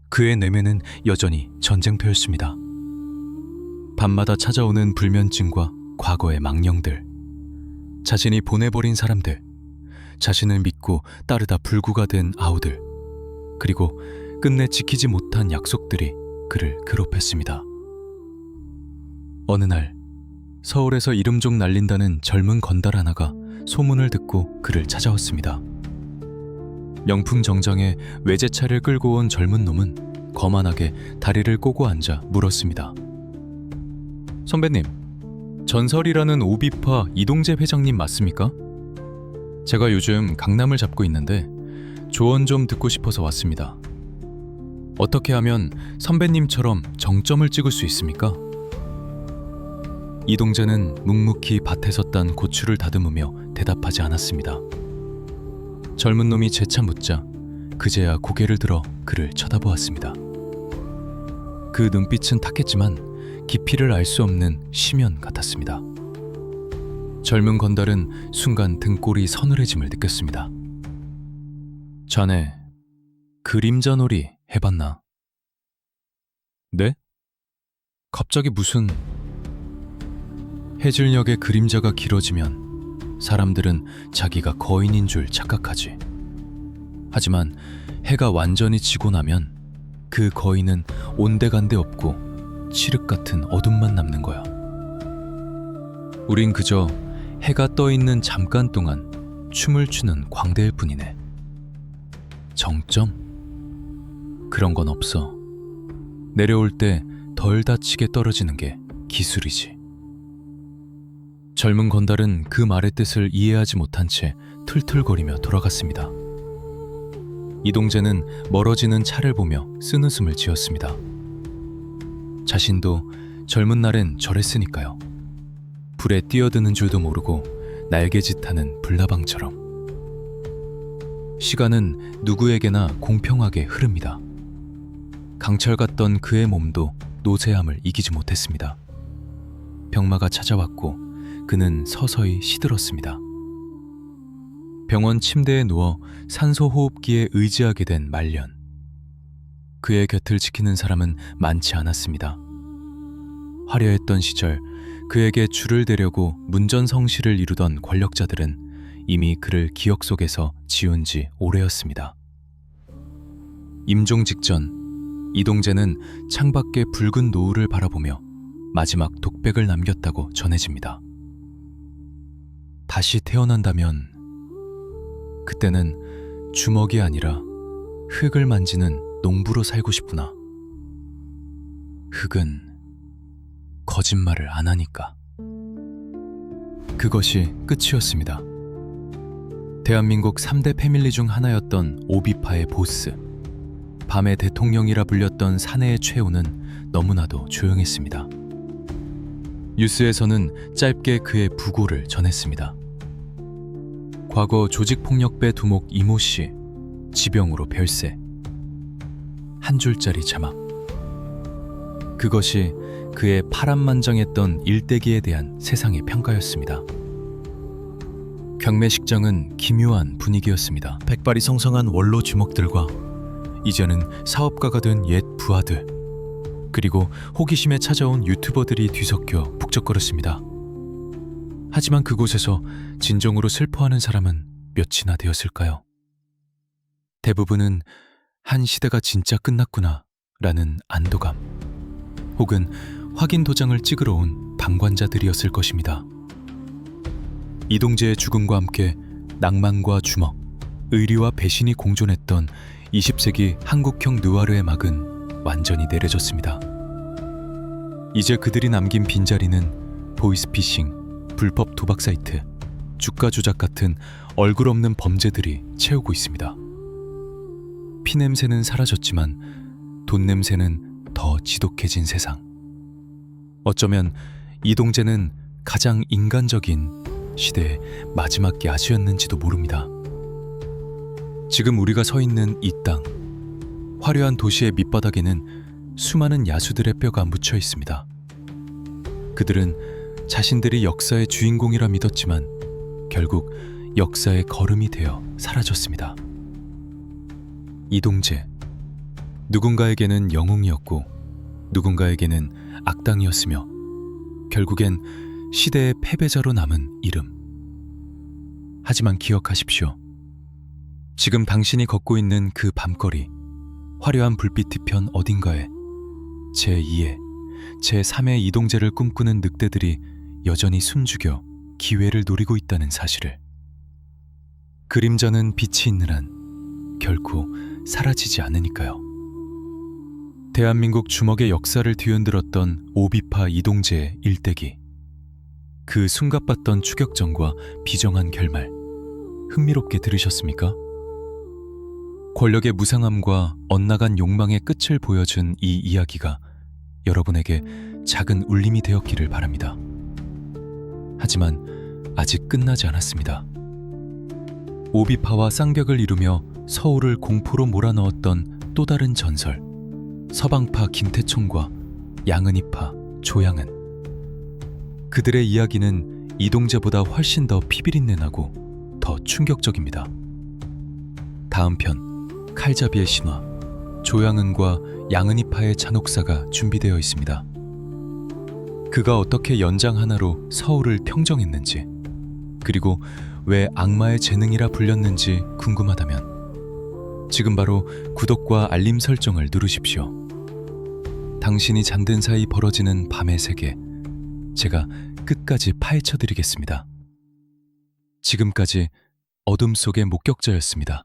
[SPEAKER 1] 그의 내면은 여전히 전쟁터였습니다. 밤마다 찾아오는 불면증과 과거의 망령들, 자신이 보내버린 사람들, 자신을 믿고 따르다 불구가 된 아우들, 그리고 끝내 지키지 못한 약속들이 그를 괴롭혔습니다. 어느 날 서울에서 이름종 날린다는 젊은 건달 하나가 소문을 듣고 그를 찾아왔습니다. 명품 정장에 외제차를 끌고 온 젊은 놈은 거만하게 다리를 꼬고 앉아 물었습니다. 선배님, 전설이라는 오비파 이동재 회장님 맞습니까? 제가 요즘 강남을 잡고 있는데 조언 좀 듣고 싶어서 왔습니다. 어떻게 하면 선배님처럼 정점을 찍을 수 있습니까? 이동재는 묵묵히 밭에서 딴 고추를 다듬으며 대답하지 않았습니다. 젊은 놈이 재차 묻자 그제야 고개를 들어 그를 쳐다보았습니다. 그 눈빛은 탁했지만 깊이를 알 수 없는 심연 같았습니다. 젊은 건달은 순간 등골이 서늘해짐을 느꼈습니다. 자네, 그림자 놀이 해봤나? 네? 갑자기 무슨... 해질녘의 그림자가 길어지면 사람들은 자기가 거인인 줄 착각하지. 하지만 해가 완전히 지고 나면 그 거인은 온데간데 없고 칠흑 같은 어둠만 남는 거야. 우린 그저 해가 떠 있는 잠깐 동안 춤을 추는 광대일 뿐이네. 정점? 그런 건 없어. 내려올 때 덜 다치게 떨어지는 게 기술이지. 젊은 건달은 그 말의 뜻을 이해하지 못한 채 틀틀거리며 돌아갔습니다. 이동재는 멀어지는 차를 보며 쓴웃음을 지었습니다. 자신도 젊은 날엔 저랬으니까요. 불에 뛰어드는 줄도 모르고 날개짓하는 불나방처럼. 시간은 누구에게나 공평하게 흐릅니다. 강철 같던 그의 몸도 노쇠함을 이기지 못했습니다. 병마가 찾아왔고 그는 서서히 시들었습니다. 병원 침대에 누워 산소호흡기에 의지하게 된 말년. 그의 곁을 지키는 사람은 많지 않았습니다. 화려했던 시절 그에게 줄을 대려고 문전성시를 이루던 권력자들은 이미 그를 기억 속에서 지운 지 오래였습니다. 임종 직전 이동재는 창밖의 붉은 노을을 바라보며 마지막 독백을 남겼다고 전해집니다. 다시 태어난다면 그때는 주먹이 아니라 흙을 만지는 농부로 살고 싶구나. 흙은 거짓말을 안 하니까. 그것이 끝이었습니다. 대한민국 3대 패밀리 중 하나였던 오비파의 보스, 밤의 대통령이라 불렸던 사내의 최후는 너무나도 조용했습니다. 뉴스에서는 짧게 그의 부고를 전했습니다. 과거 조직폭력배 두목 이모 씨, 지병으로 별세. 한 줄짜리 자막. 그것이 그의 파란만장했던 일대기에 대한 세상의 평가였습니다. 경매식장은 기묘한 분위기였습니다. 백발이 성성한 원로 주먹들과 이제는 사업가가 된 옛 부하들, 그리고 호기심에 찾아온 유튜버들이 뒤섞여 북적거렸습니다. 하지만 그곳에서 진정으로 슬퍼하는 사람은 몇이나 되었을까요? 대부분은 한 시대가 진짜 끝났구나 라는 안도감, 혹은 확인 도장을 찍으러 온 방관자들이었을 것입니다. 이동재의 죽음과 함께 낭만과 주먹, 의리와 배신이 공존했던 20세기 한국형 느와르의 막은 완전히 내려졌습니다. 이제 그들이 남긴 빈자리는 보이스피싱, 불법 도박 사이트, 주가 조작 같은 얼굴 없는 범죄들이 채우고 있습니다. 피 냄새는 사라졌지만 돈 냄새는 더 지독해진 세상. 어쩌면 이동재는 가장 인간적인 시대의 마지막 야수였는지도 모릅니다. 지금 우리가 서 있는 이 땅, 화려한 도시의 밑바닥에는 수많은 야수들의 뼈가 묻혀 있습니다. 그들은 자신들이 역사의 주인공이라 믿었지만 결국 역사의 거름이 되어 사라졌습니다. 이동재, 누군가에게는 영웅이었고 누군가에게는 악당이었으며 결국엔 시대의 패배자로 남은 이름. 하지만 기억하십시오. 지금 당신이 걷고 있는 그 밤거리, 화려한 불빛 뒤편 어딘가에 제2의, 제3의 이동재를 꿈꾸는 늑대들이 여전히 숨죽여 기회를 노리고 있다는 사실을. 그림자는 빛이 있는 한 결코 사라지지 않으니까요. 대한민국 주먹의 역사를 뒤흔들었던 오비파 이동재의 일대기, 그 숨가빴던 추격전과 비정한 결말, 흥미롭게 들으셨습니까? 권력의 무상함과 엇나간 욕망의 끝을 보여준 이 이야기가 여러분에게 작은 울림이 되었기를 바랍니다. 하지만 아직 끝나지 않았습니다. 오비파와 쌍벽을 이루며 서울을 공포로 몰아넣었던 또 다른 전설, 서방파 김태총과 양은이파 조양은. 그들의 이야기는 이동재보다 훨씬 더 피비린내 나고 더 충격적입니다. 다음 편 칼잡이의 신화, 조양은과 양은이파의 잔혹사가 준비되어 있습니다. 그가 어떻게 연장 하나로 서울을 평정했는지, 그리고 왜 악마의 재능이라 불렸는지 궁금하다면 지금 바로 구독과 알림 설정을 누르십시오. 당신이 잠든 사이 벌어지는 밤의 세계, 제가 끝까지 파헤쳐 드리겠습니다. 지금까지 어둠 속의 목격자였습니다.